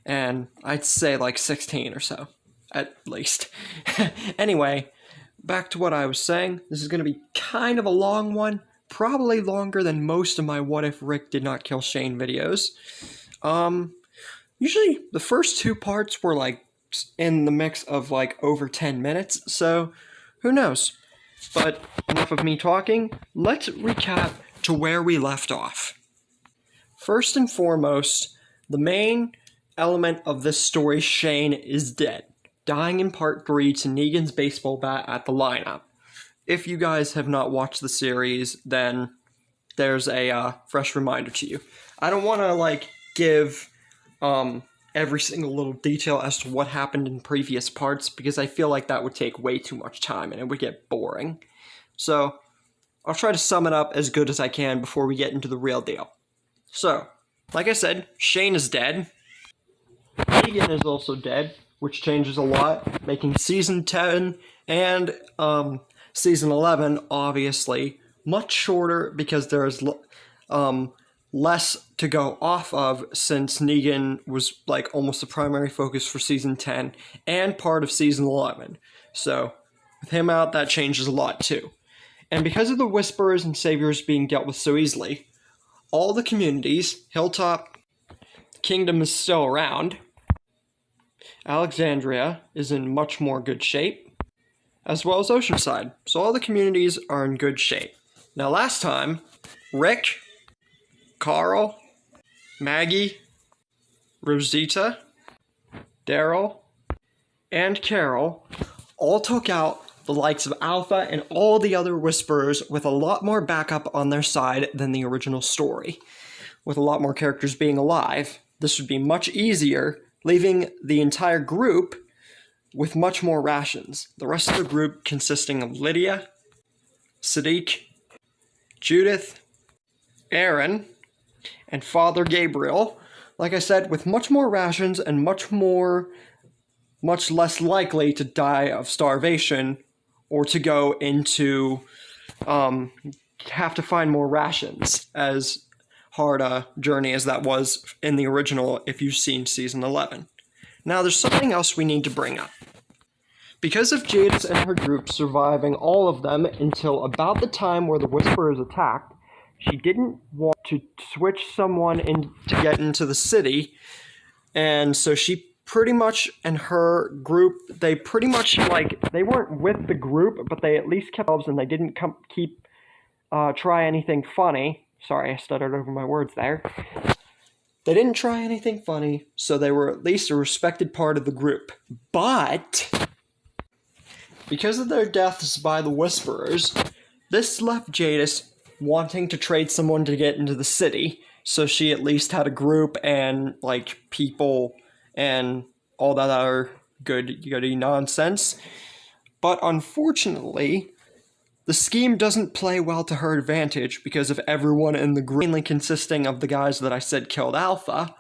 And I'd say like 16 or so, at least. Anyway, back to what I was saying. This is going to be kind of a long one. Probably longer than most of my What If Rick Did Not Kill Shane videos. Usually the first 2 parts were like in the mix of like over 10 minutes, so who knows? But enough of me talking, let's recap to where we left off. First and foremost, the main element of this story, Shane is dead, dying in part 3 to Negan's baseball bat at the lineup. If you guys have not watched the series, then there's a fresh reminder to you. I don't want to like give every single little detail as to what happened in previous parts because I feel like that would take way too much time and it would get boring. So I'll try to sum it up as good as I can before we get into the real deal. So, like I said, Shane is dead. Negan is also dead, which changes a lot, making season 10 and season 11 obviously much shorter because there's less to go off of since Negan was like almost the primary focus for season 10 and part of season 11. So with him out, that changes a lot too. And because of the Whisperers and Saviors being dealt with so easily, all the communities, Hilltop Kingdom is still around, Alexandria is in much more good shape, as well as Oceanside. So all the communities are in good shape. Now last time, Rick, Carl, Maggie, Rosita, Daryl, and Carol all took out the likes of Alpha and all the other Whisperers with a lot more backup on their side than the original story. With a lot more characters being alive, this would be much easier, leaving the entire group with much more rations. The rest of the group consisting of Lydia, Sadiq, Judith, Aaron, and Father Gabriel, like I said, with much more rations and much less likely to die of starvation or to go into, have to find more rations, as hard a journey as that was in the original if you've seen season 11. Now there's something else we need to bring up. Because of Jadis and her group surviving all of them until about the time where the Whisperers attacked, she didn't want to switch someone in to get into the city, and so she pretty much, and her group, they pretty much, like, they weren't with the group, but they at least kept themselves, and they didn't try anything funny. Sorry, I stuttered over my words there. They didn't try anything funny, so they were at least a respected part of the group. But because of their deaths by the Whisperers, this left Jadis wanting to trade someone to get into the city, so she at least had a group and, like, people and all that other goody nonsense. But unfortunately, the scheme doesn't play well to her advantage because of everyone in the group, mainly consisting of the guys that I said killed Alpha,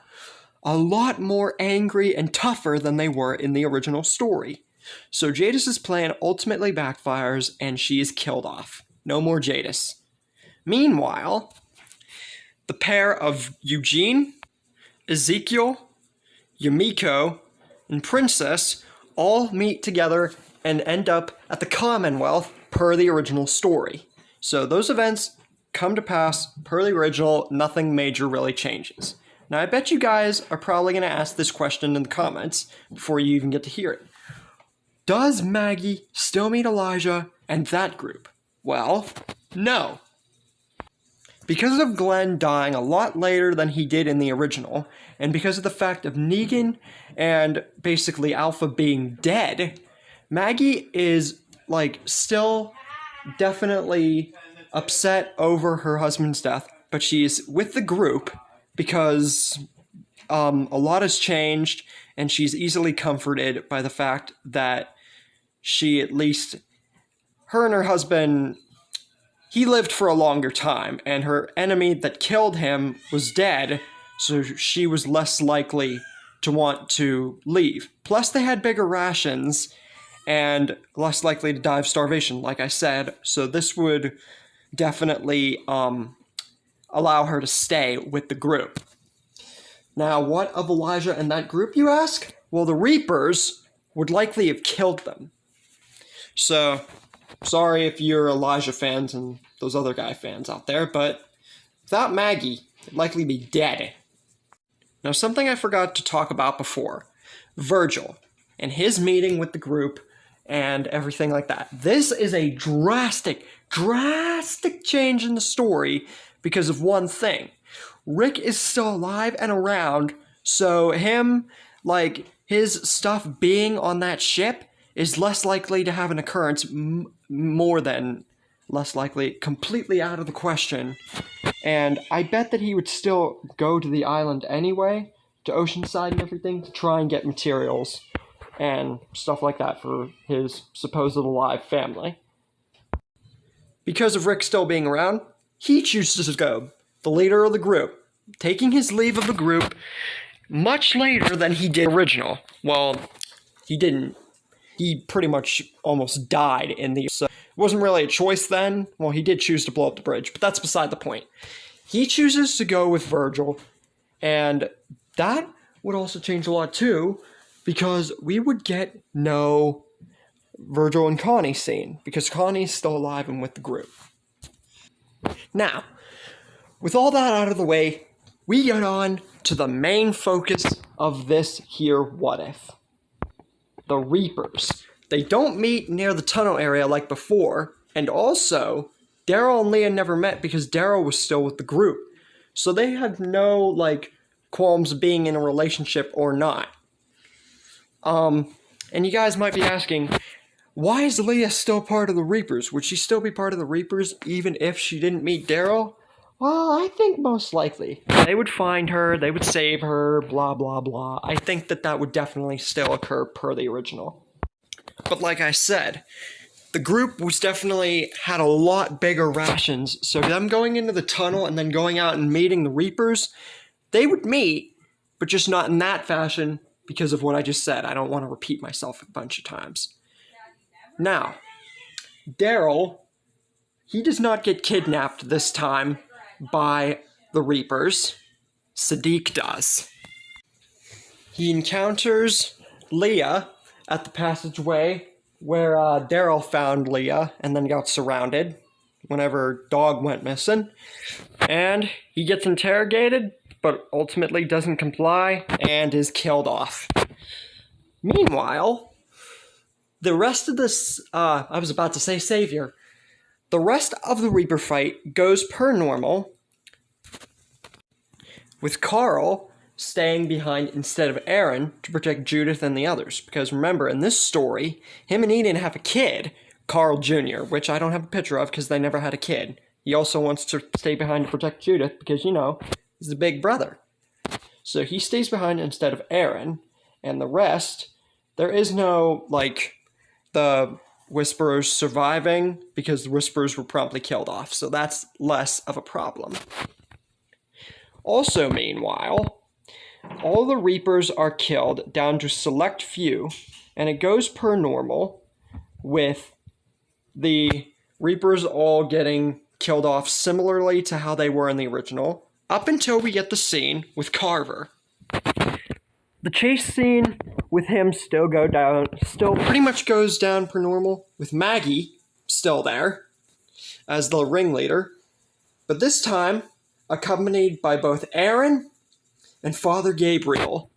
a lot more angry and tougher than they were in the original story. So Jadis' plan ultimately backfires and she is killed off. No more Jadis. Meanwhile, the pair of Eugene, Ezekiel, Yumiko, and Princess all meet together and end up at the Commonwealth per the original story. So those events come to pass per the original, nothing major really changes. Now I bet you guys are probably going to ask this question in the comments before you even get to hear it. Does Maggie still meet Elijah and that group? Well, no. Because of Glenn dying a lot later than he did in the original, and because of the fact of Negan and basically Alpha being dead, Maggie is, like, still definitely upset over her husband's death, but she's with the group because a lot has changed, and she's easily comforted by the fact that she, at least, her and her husband, he lived for a longer time, and her enemy that killed him was dead, so she was less likely to want to leave. Plus, they had bigger rations and less likely to die of starvation, like I said, so this would definitely allow her to stay with the group. Now, what of Elijah and that group, you ask? Well, the Reapers would likely have killed them. So, sorry if you're Elijah fans and those other guy fans out there, but without Maggie, it'd likely be dead. Now, something I forgot to talk about before. Virgil and his meeting with the group and everything like that. This is a drastic change in the story because of one thing. Rick is still alive and around, so him, like, his stuff being on that ship is less likely to have an occurrence, more than less likely, completely out of the question. And I bet that he would still go to the island anyway, to Oceanside and everything, to try and get materials and stuff like that for his supposed alive family. Because of Rick still being around, he chooses to go, the leader of the group, taking his leave of the group much later than he did original. Well, he didn't. He pretty much almost died in the... So it wasn't really a choice then. Well, he did choose to blow up the bridge, but that's beside the point. He chooses to go with Virgil, and that would also change a lot too, because we would get no Virgil and Connie scene, because Connie's still alive and with the group. Now, with all that out of the way, we get on to the main focus of this here what if. The Reapers. They don't meet near the tunnel area like before, and also, Daryl and Leah never met because Daryl was still with the group. So they had no, like, qualms being in a relationship or not. And you guys might be asking, why is Leah still part of the Reapers? Would she still be part of the Reapers even if she didn't meet Daryl? Well, I think most likely. They would find her, they would save her, blah, blah, blah. I think that that would definitely still occur per the original. But like I said, the group was definitely had a lot bigger rations, so them going into the tunnel and then going out and meeting the Reapers, they would meet, but just not in that fashion because of what I just said. I don't want to repeat myself a bunch of times. Now, Daryl, he does not get kidnapped this time by the Reapers. Sadiq does. He encounters Leah at the passageway where Daryl found Leah and then got surrounded whenever Dog went missing. And he gets interrogated, but ultimately doesn't comply and is killed off. Meanwhile, the rest of this, I was about to say savior. The rest of the Reaper fight goes per normal, with Carl staying behind instead of Aaron to protect Judith and the others. Because remember, in this story, him and Eden have a kid, Carl Jr., which I don't have a picture of because they never had a kid. He also wants to stay behind to protect Judith because, you know, he's the big brother. So he stays behind instead of Aaron, and the rest, there is no, like, the Whisperers surviving because the Whisperers were promptly killed off, so that's less of a problem. Also, meanwhile, all the Reapers are killed down to a select few, and it goes per normal, with the Reapers all getting killed off similarly to how they were in the original, up until we get the scene with Carver. The chase scene with him still pretty much goes down per normal, with Maggie still there as the ringleader, but this time accompanied by both Aaron and Father Gabriel.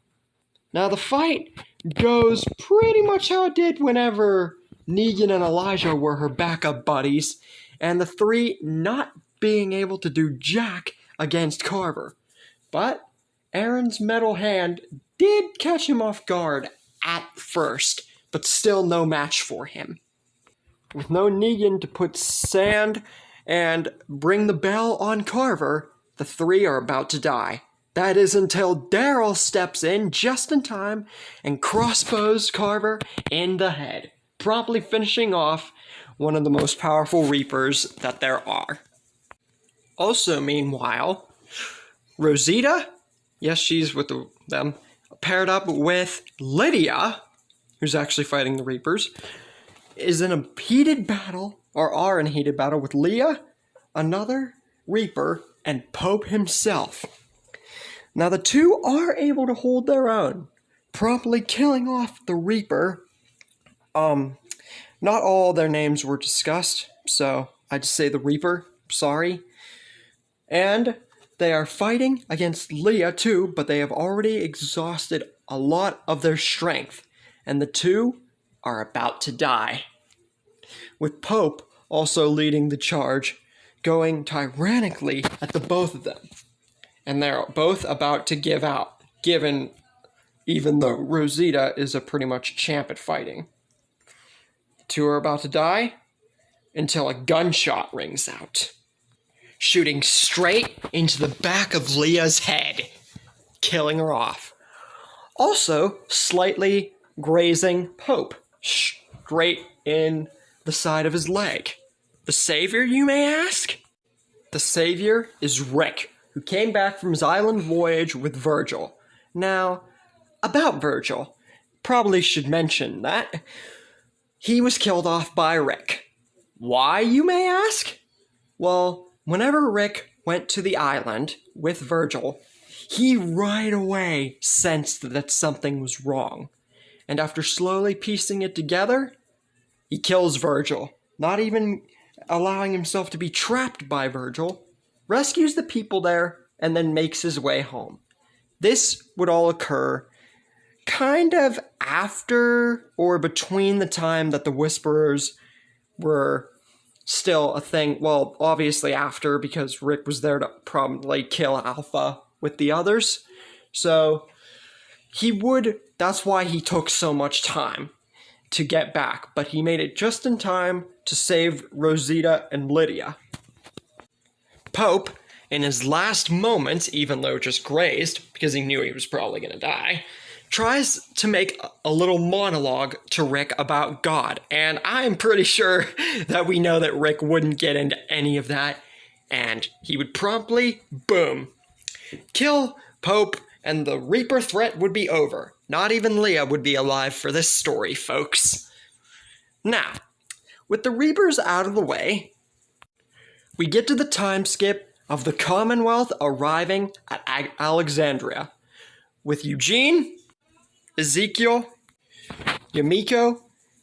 Now the fight goes pretty much how it did whenever Negan and Elijah were her backup buddies, and the three not being able to do jack against Carver. But Aaron's metal hand did catch him off guard at first, but still no match for him. With no Negan to put sand and bring the bell on Carver, the three are about to die. That is until Daryl steps in just in time and crossbows Carver in the head, promptly finishing off one of the most powerful Reapers that there are. Also, meanwhile, Rosita, yes, she's with them, paired up with Lydia, who's actually fighting the Reapers, is in a heated battle, or are in a heated battle with Leah, another Reaper, and Pope himself. Now the two are able to hold their own, promptly killing off the Reaper. Not all their names were discussed, so I just say the Reaper, sorry. And they are fighting against Leah too, but they have already exhausted a lot of their strength, and the two are about to die. With Pope also leading the charge, going tyrannically at the both of them. And they're both about to give out, even though Rosita is a pretty much champ at fighting. Two are about to die until a gunshot rings out, shooting straight into the back of Leah's head, killing her off. Also, slightly grazing Pope, straight in the side of his leg. The savior, you may ask? The savior is Rick, who came back from his island voyage with Virgil. Now, about Virgil, probably should mention that he was killed off by Rick. Why, you may ask? Well, whenever Rick went to the island with Virgil, he right away sensed that something was wrong. And after slowly piecing it together, he kills Virgil, not even allowing himself to be trapped by Virgil, rescues the people there, and then makes his way home. This would all occur kind of after or between the time that the Whisperers were still a thing. Well, obviously after, because Rick was there to probably kill Alpha with the others. So that's why he took so much time to get back, but he made it just in time to save Rosita and Lydia. Pope, in his last moments, even though just grazed, because he knew he was probably going to die, tries to make a little monologue to Rick about God, and I'm pretty sure that we know that Rick wouldn't get into any of that, and he would promptly, boom, kill Pope, and the Reaper threat would be over. Not even Leah would be alive for this story, folks. Now, with the Reapers out of the way, we get to the time skip of the Commonwealth arriving at Alexandria, with Eugene, Ezekiel, Yumiko,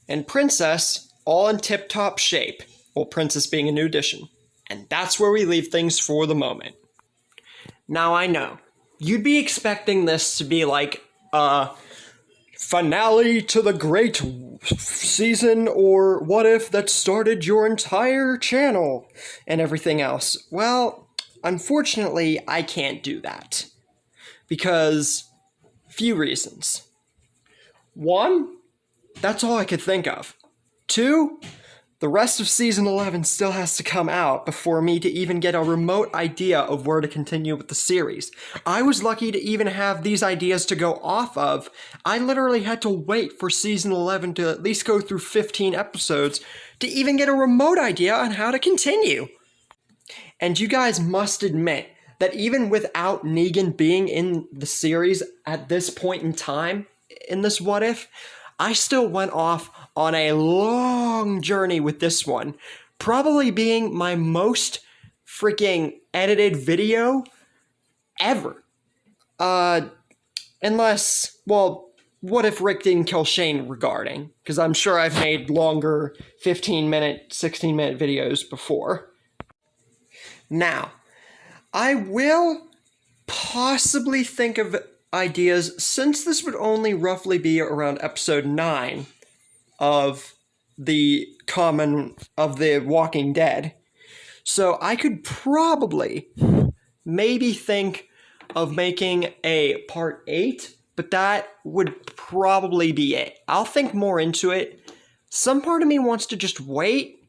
and Princess all in tip-top shape, well, Princess being a new addition. And that's where we leave things for the moment. Now, I know, you'd be expecting this to be like a finale to the great season or what if that started your entire channel and everything else. Well, unfortunately, I can't do that because few reasons. One, that's all I could think of. Two, the rest of season 11 still has to come out before me to even get a remote idea of where to continue with the series. I was lucky to even have these ideas to go off of. I literally had to wait for season 11 to at least go through 15 episodes to even get a remote idea on how to continue. And you guys must admit that even without Negan being in the series at this point in time, in this What If, I still went off on a long journey with this one, probably being my most freaking edited video ever. Unless, well, what if Rick didn't kill Shane regarding? Because I'm sure I've made longer 15-minute, 16-minute videos before. Now, I will possibly think of ideas, since this would only roughly be around episode 9 of the Walking Dead. So I could probably maybe think of making a part 8, but that would probably be it. I'll think more into it. Some part of me wants to just wait,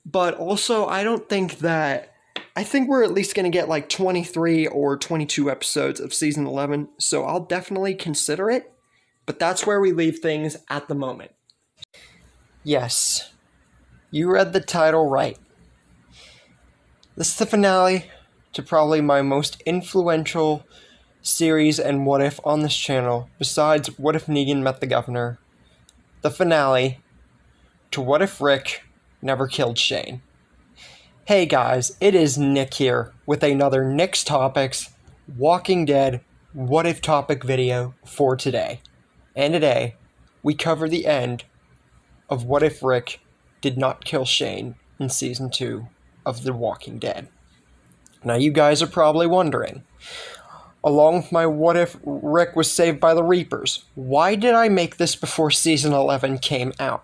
but also I don't think that... I think we're at least going to get like 23 or 22 episodes of season 11, so I'll definitely consider it, but that's where we leave things at the moment. Yes, you read the title right. This is the finale to probably my most influential series and What If on this channel, besides What If Negan Met the Governor. The finale to What If Rick Never Killed Shane. Hey guys, it is Nick here with another Nick's Topics Walking Dead What If topic video for today. And today, we cover the end of What If Rick Did Not Kill Shane in Season 2 of The Walking Dead. Now you guys are probably wondering, along with my What If Rick was saved by the Reapers, why did I make this before Season 11 came out?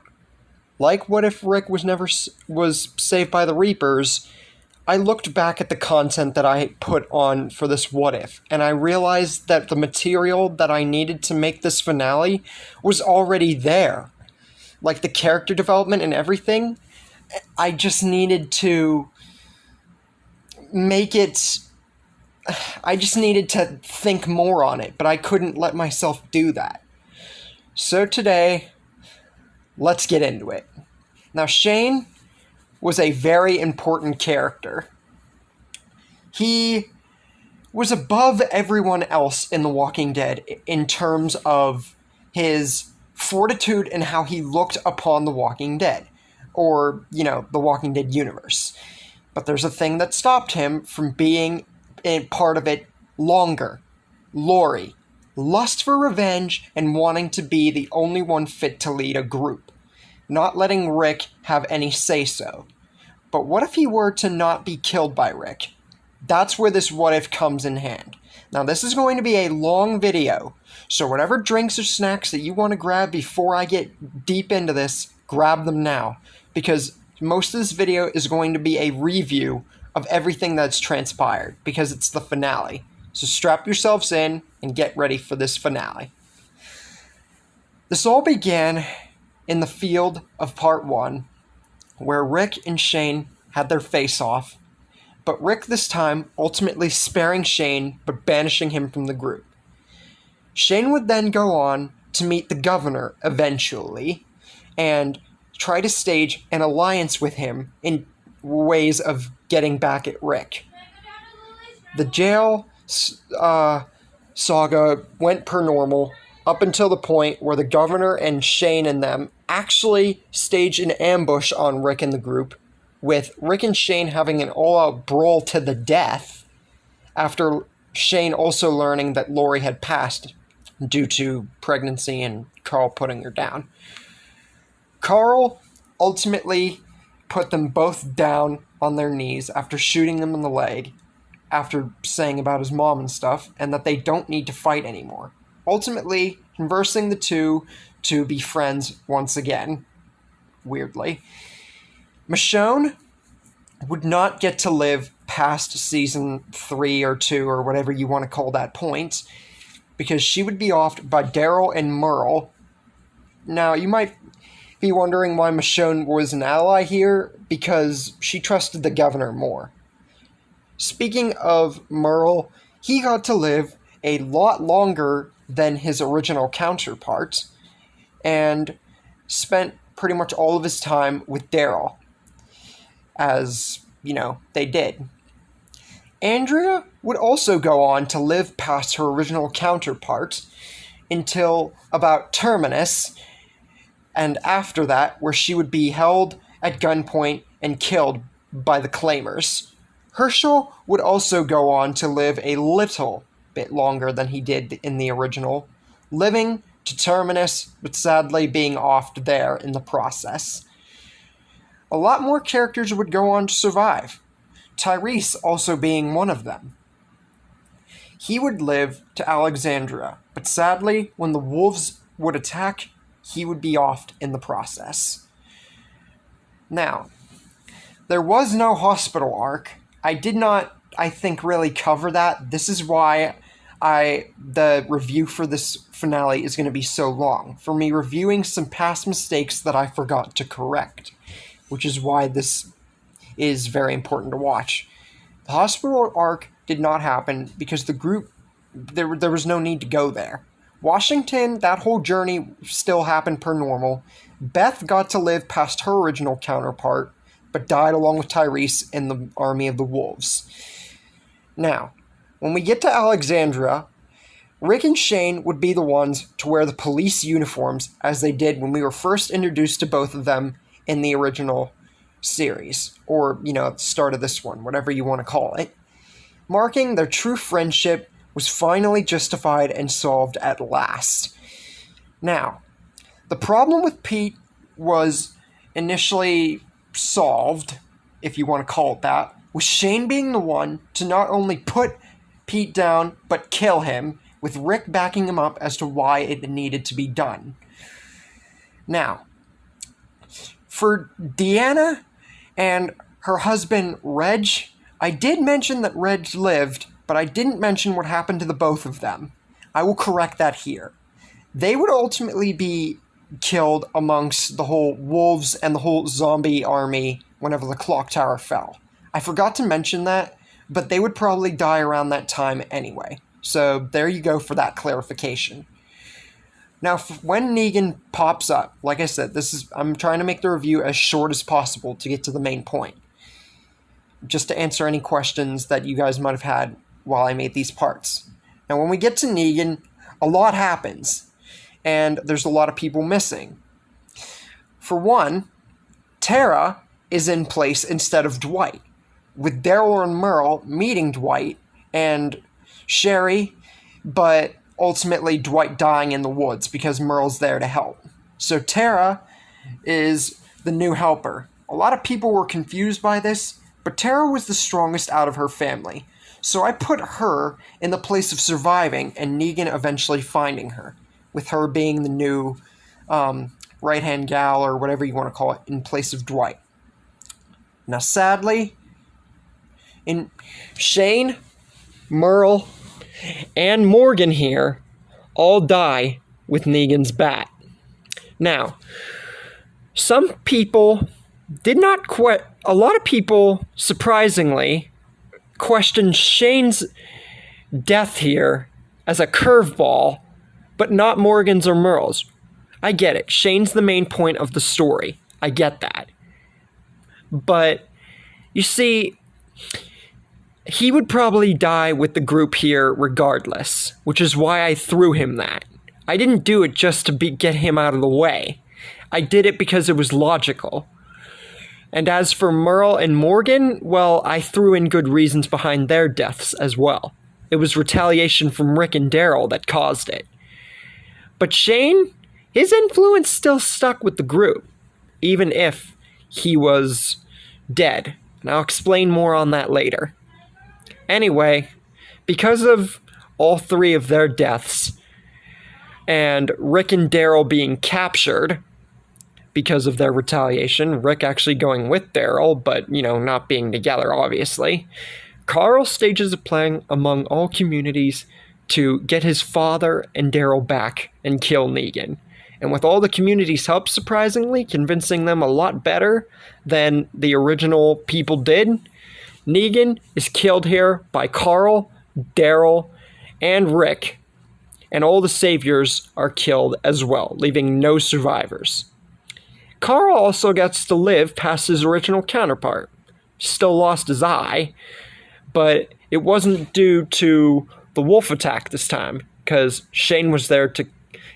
Like What If Rick was saved by the Reapers, I looked back at the content that I put on for this What If, and I realized that the material that I needed to make this finale was already there. Like the character development and everything, I just needed to make it... I just needed to think more on it, but I couldn't let myself do that. So today, let's get into it. Now, Shane was a very important character. He was above everyone else in The Walking Dead in terms of his fortitude and how he looked upon The Walking Dead, or, you know, The Walking Dead universe. But there's a thing that stopped him from being a part of it longer. Lori. Lust for revenge and wanting to be the only one fit to lead a group. Not letting Rick have any say-so. But what if he were to not be killed by Rick? That's where this what if comes in hand. Now this is going to be a long video, so whatever drinks or snacks that you want to grab before I get deep into this, grab them now. Because most of this video is going to be a review of everything that's transpired, because it's the finale. So strap yourselves in and get ready for this finale. This all began in the field of part 1, where Rick and Shane had their face-off, but Rick this time ultimately sparing Shane but banishing him from the group. Shane would then go on to meet the governor eventually, and try to stage an alliance with him in ways of getting back at Rick. The jail saga went per normal up until the point where the governor and Shane and them actually staged an ambush on Rick and the group, with Rick and Shane having an all-out brawl to the death after Shane also learning that Lori had passed due to pregnancy and Carl putting her down. Carl ultimately put them both down on their knees after shooting them in the leg, after saying about his mom and stuff, and that they don't need to fight anymore. Ultimately, conversing the two to be friends once again, weirdly. Michonne would not get to live past season 3 or 2 or whatever you want to call that point, because she would be offed by Daryl and Merle. Now, you might be wondering why Michonne was an ally here, because she trusted the governor more. Speaking of Merle, he got to live a lot longer than his original counterpart, and spent pretty much all of his time with Daryl, as, you know, they did. Andrea would also go on to live past her original counterpart until about Terminus, and after that, where she would be held at gunpoint and killed by the Claimers. Herschel would also go on to live a little bit longer than he did in the original, living to Terminus, but sadly being offed there in the process. A lot more characters would go on to survive, Tyrese also being one of them. He would live to Alexandria, but sadly, when the wolves would attack, he would be offed in the process. Now, there was no hospital arc. I did not, I think, really cover that. This is why the review for this finale is going to be so long. For me reviewing some past mistakes that I forgot to correct, which is why this is very important to watch. The hospital arc did not happen because the group, there was no need to go there. Washington, that whole journey still happened per normal. Beth got to live past her original counterpart, but died along with Tyrese in the army of the wolves. Now, when we get to Alexandria, Rick and Shane would be the ones to wear the police uniforms as they did when we were first introduced to both of them in the original series, or, at the start of this one, whatever you want to call it. Marking their true friendship was finally justified and solved at last. Now, the problem with Pete was initially solved, if you want to call it that, with Shane being the one to not only put Pete down, but kill him, with Rick backing him up as to why it needed to be done. Now, for Deanna and her husband Reg, I did mention that Reg lived, but I didn't mention what happened to the both of them. I will correct that here. They would ultimately be killed amongst the whole wolves and the whole zombie army whenever the clock tower fell. I forgot to mention that, but they would probably die around that time anyway. So there you go for that clarification. Now, when Negan pops up, like I said, I'm trying to make the review as short as possible to get to the main point. Just to answer any questions that you guys might have had while I made these parts. Now, when we get to Negan, a lot happens, and there's a lot of people missing. For one, Tara is in place instead of Dwight, with Daryl and Merle meeting Dwight and Sherry, but ultimately Dwight dying in the woods because Merle's there to help. So Tara is the new helper. A lot of people were confused by this, but Tara was the strongest out of her family. So I put her in the place of surviving and Negan eventually finding her, with her being the new right-hand gal, or whatever you want to call it, in place of Dwight. Now, sadly, Shane, Merle, and Morgan here all die with Negan's bat. Now, some people did not quit. A lot of people, surprisingly, questioned Shane's death here as a curveball, but not Morgan's or Merle's. I get it. Shane's the main point of the story. I get that. But, you see, he would probably die with the group here regardless, which is why I threw him that. I didn't do it just to get him out of the way. I did it because it was logical. And as for Merle and Morgan, well, I threw in good reasons behind their deaths as well. It was retaliation from Rick and Daryl that caused it. But Shane, his influence still stuck with the group, even if he was dead. And I'll explain more on that later. Anyway, because of all three of their deaths, and Rick and Daryl being captured because of their retaliation, Rick actually going with Daryl, but, not being together, obviously, Carl stages a plan among all communities to get his father and Daryl back and kill Negan. And with all the community's help, surprisingly, convincing them a lot better than the original people did, Negan is killed here by Carl, Daryl, and Rick, and all the saviors are killed as well, leaving no survivors. Carl also gets to live past his original counterpart. Still lost his eye, but it wasn't due to the wolf attack this time, because Shane was there to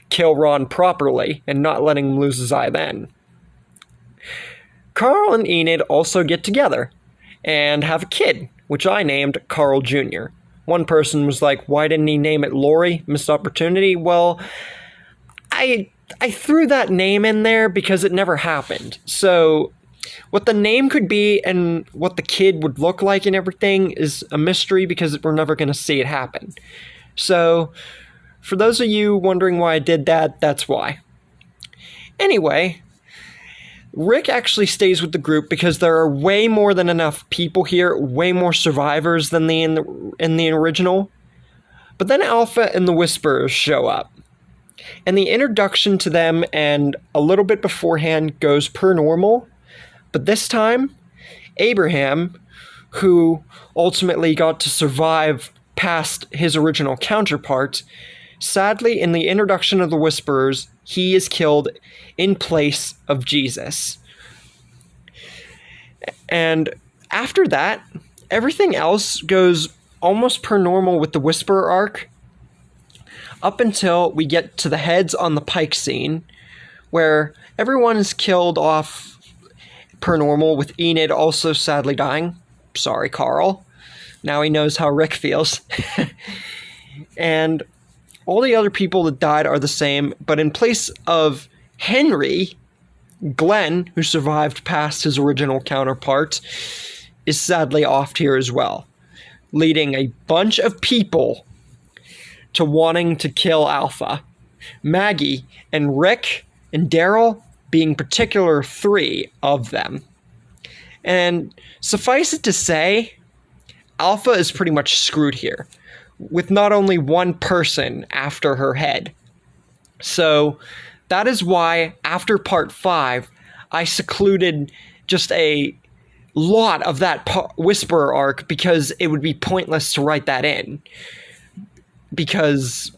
kill Ron properly and not letting him lose his eye then. Carl and Enid also get together and have a kid, which I named Carl Jr. One person was like, why didn't he name it Lori? Missed opportunity? Well, I threw that name in there because it never happened. So what the name could be and what the kid would look like and everything is a mystery because we're never going to see it happen. So for those of you wondering why I did that, that's why. Anyway, Rick actually stays with the group because there are way more than enough people here, way more survivors than in the original. But then Alpha and the Whisperers show up. And the introduction to them and a little bit beforehand goes per normal. But this time, Abraham, who ultimately got to survive past his original counterpart, sadly, in the introduction of the Whisperers, he is killed in place of Jesus. And after that, everything else goes almost per normal with the Whisperer arc, up until we get to the heads on the pike scene, where everyone is killed off per normal, with Enid also sadly dying. Sorry, Carl. Now he knows how Rick feels. And all the other people that died are the same, but in place of Henry, Glenn, who survived past his original counterpart, is sadly offed here as well, leading a bunch of people to wanting to kill Alpha. Maggie and Rick and Daryl being particular three of them. And suffice it to say, Alpha is pretty much screwed here, with not only one person after her head. So that is why after part 5, I secluded just a lot of that Whisperer arc, because it would be pointless to write that in. Because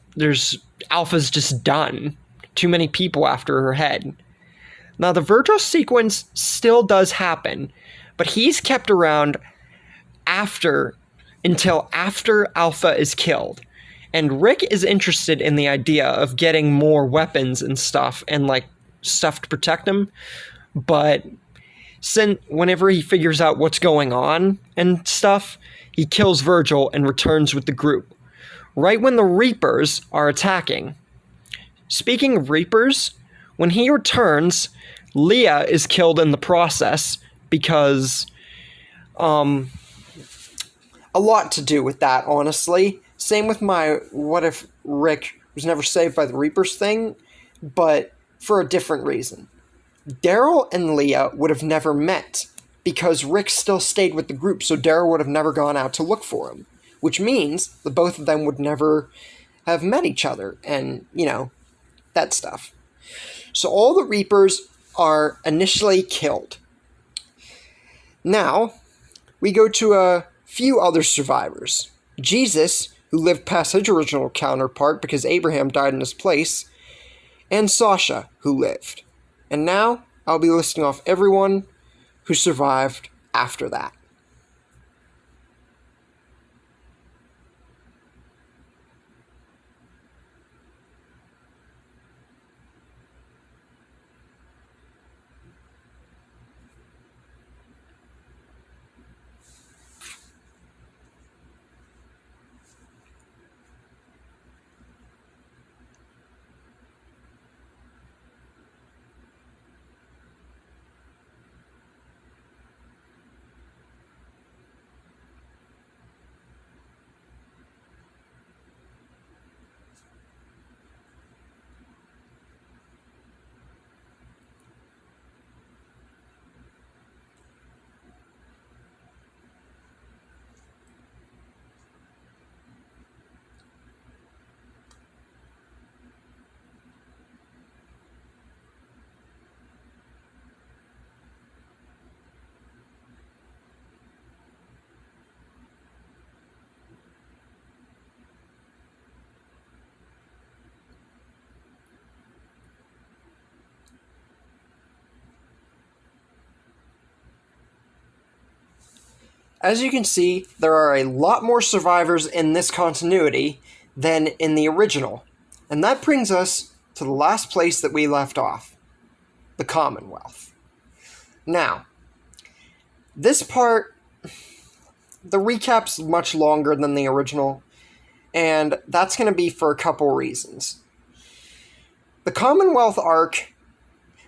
Alpha's just done. Too many people after her head. Now the Virgil sequence still does happen, but he's kept around until after Alpha is killed. And Rick is interested in the idea of getting more weapons and stuff, and stuff to protect him. But whenever he figures out what's going on and stuff, he kills Virgil and returns with the group, right when the Reapers are attacking. Speaking of Reapers, when he returns, Leah is killed in the process, because a lot to do with that, honestly. Same with my what if Rick was never saved by the Reapers thing, but for a different reason. Daryl and Leah would have never met, because Rick still stayed with the group, so Daryl would have never gone out to look for him, which means the both of them would never have met each other, and, that stuff. So all the Reapers are initially killed. Now, we go to a few other survivors. Jesus, who lived past his original counterpart because Abraham died in his place, and Sasha, who lived. And now, I'll be listing off everyone who survived after that. As you can see, there are a lot more survivors in this continuity than in the original. And that brings us to the last place that we left off, the Commonwealth. Now, this part, the recap's much longer than the original, and that's going to be for a couple reasons. The Commonwealth arc,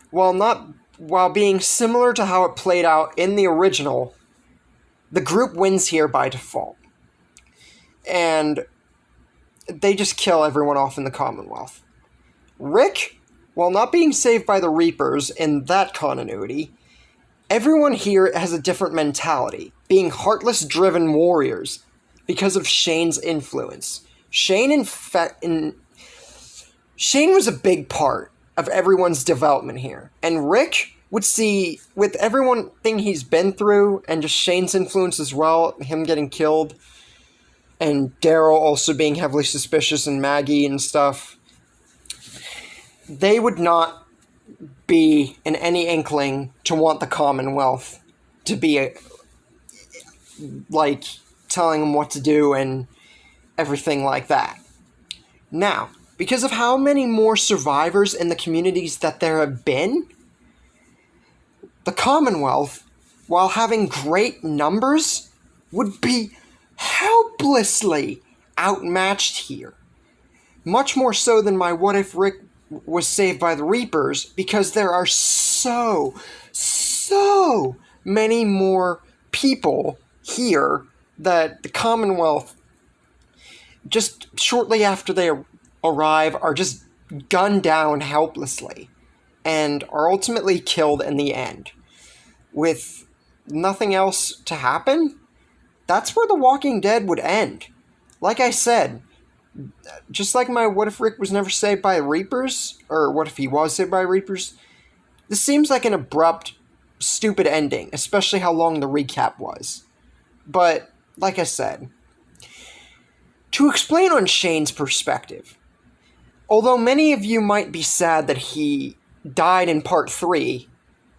while being similar to how it played out in the original, the group wins here by default. And they just kill everyone off in the Commonwealth. Rick while not being saved by the Reapers in that continuity, everyone here has a different mentality, being heartless driven warriors because of Shane's influence. Shane was a big part of everyone's development here, and Rick would see, with everything he's been through, and just Shane's influence as well, him getting killed, and Daryl also being heavily suspicious, and Maggie and stuff, they would not be in any inkling to want the Commonwealth to be like telling them what to do and everything like that. Now, because of how many more survivors in the communities that there have been, the Commonwealth, while having great numbers, would be helplessly outmatched here. Much more so than my what if Rick was saved by the Reapers, because there are so many more people here that the Commonwealth, just shortly after they arrive, are just gunned down helplessly and are ultimately killed in the end. With nothing else to happen, that's where The Walking Dead would end. Like I said, just like my what if Rick was never saved by Reapers, or what if he was saved by Reapers, this seems like an abrupt, stupid ending, especially how long the recap was. But, like I said, to explain on Shane's perspective, although many of you might be sad that he died in Part 3,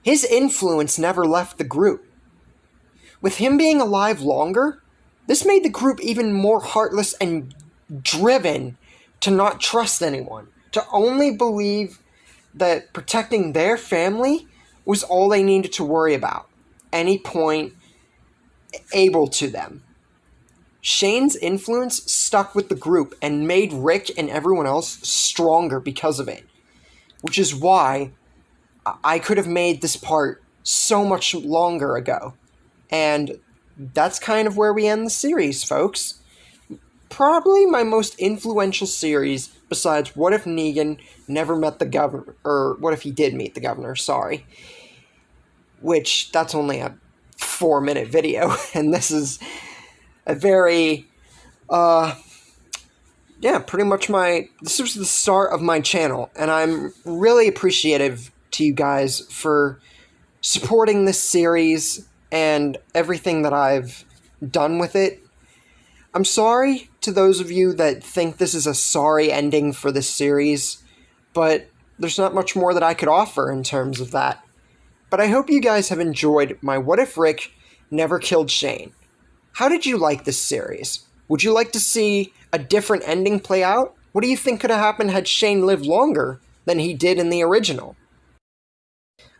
his influence never left the group. With him being alive longer, this made the group even more heartless and driven to not trust anyone, to only believe that protecting their family was all they needed to worry about, any point able to them. Shane's influence stuck with the group and made Rick and everyone else stronger because of it, which is why I could have made this part so much longer ago. And that's kind of where we end the series, folks. Probably my most influential series, besides What If Negan Never Met the Governor, or What If He Did Meet the Governor, sorry. Which, that's only a 4-minute video, and this is a very, pretty much this was the start of my channel, and I'm really appreciative to you guys for supporting this series and everything that I've done with it. I'm sorry to those of you that think this is a sorry ending for this series, but there's not much more that I could offer in terms of that. But I hope you guys have enjoyed my What If Rick Never Killed Shane. How did you like this series? Would you like to see a different ending play out? What do you think could have happened had Shane lived longer than he did in the original?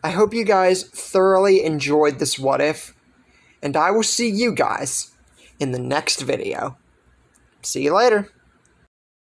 I hope you guys thoroughly enjoyed this What If, and I will see you guys in the next video. See you later.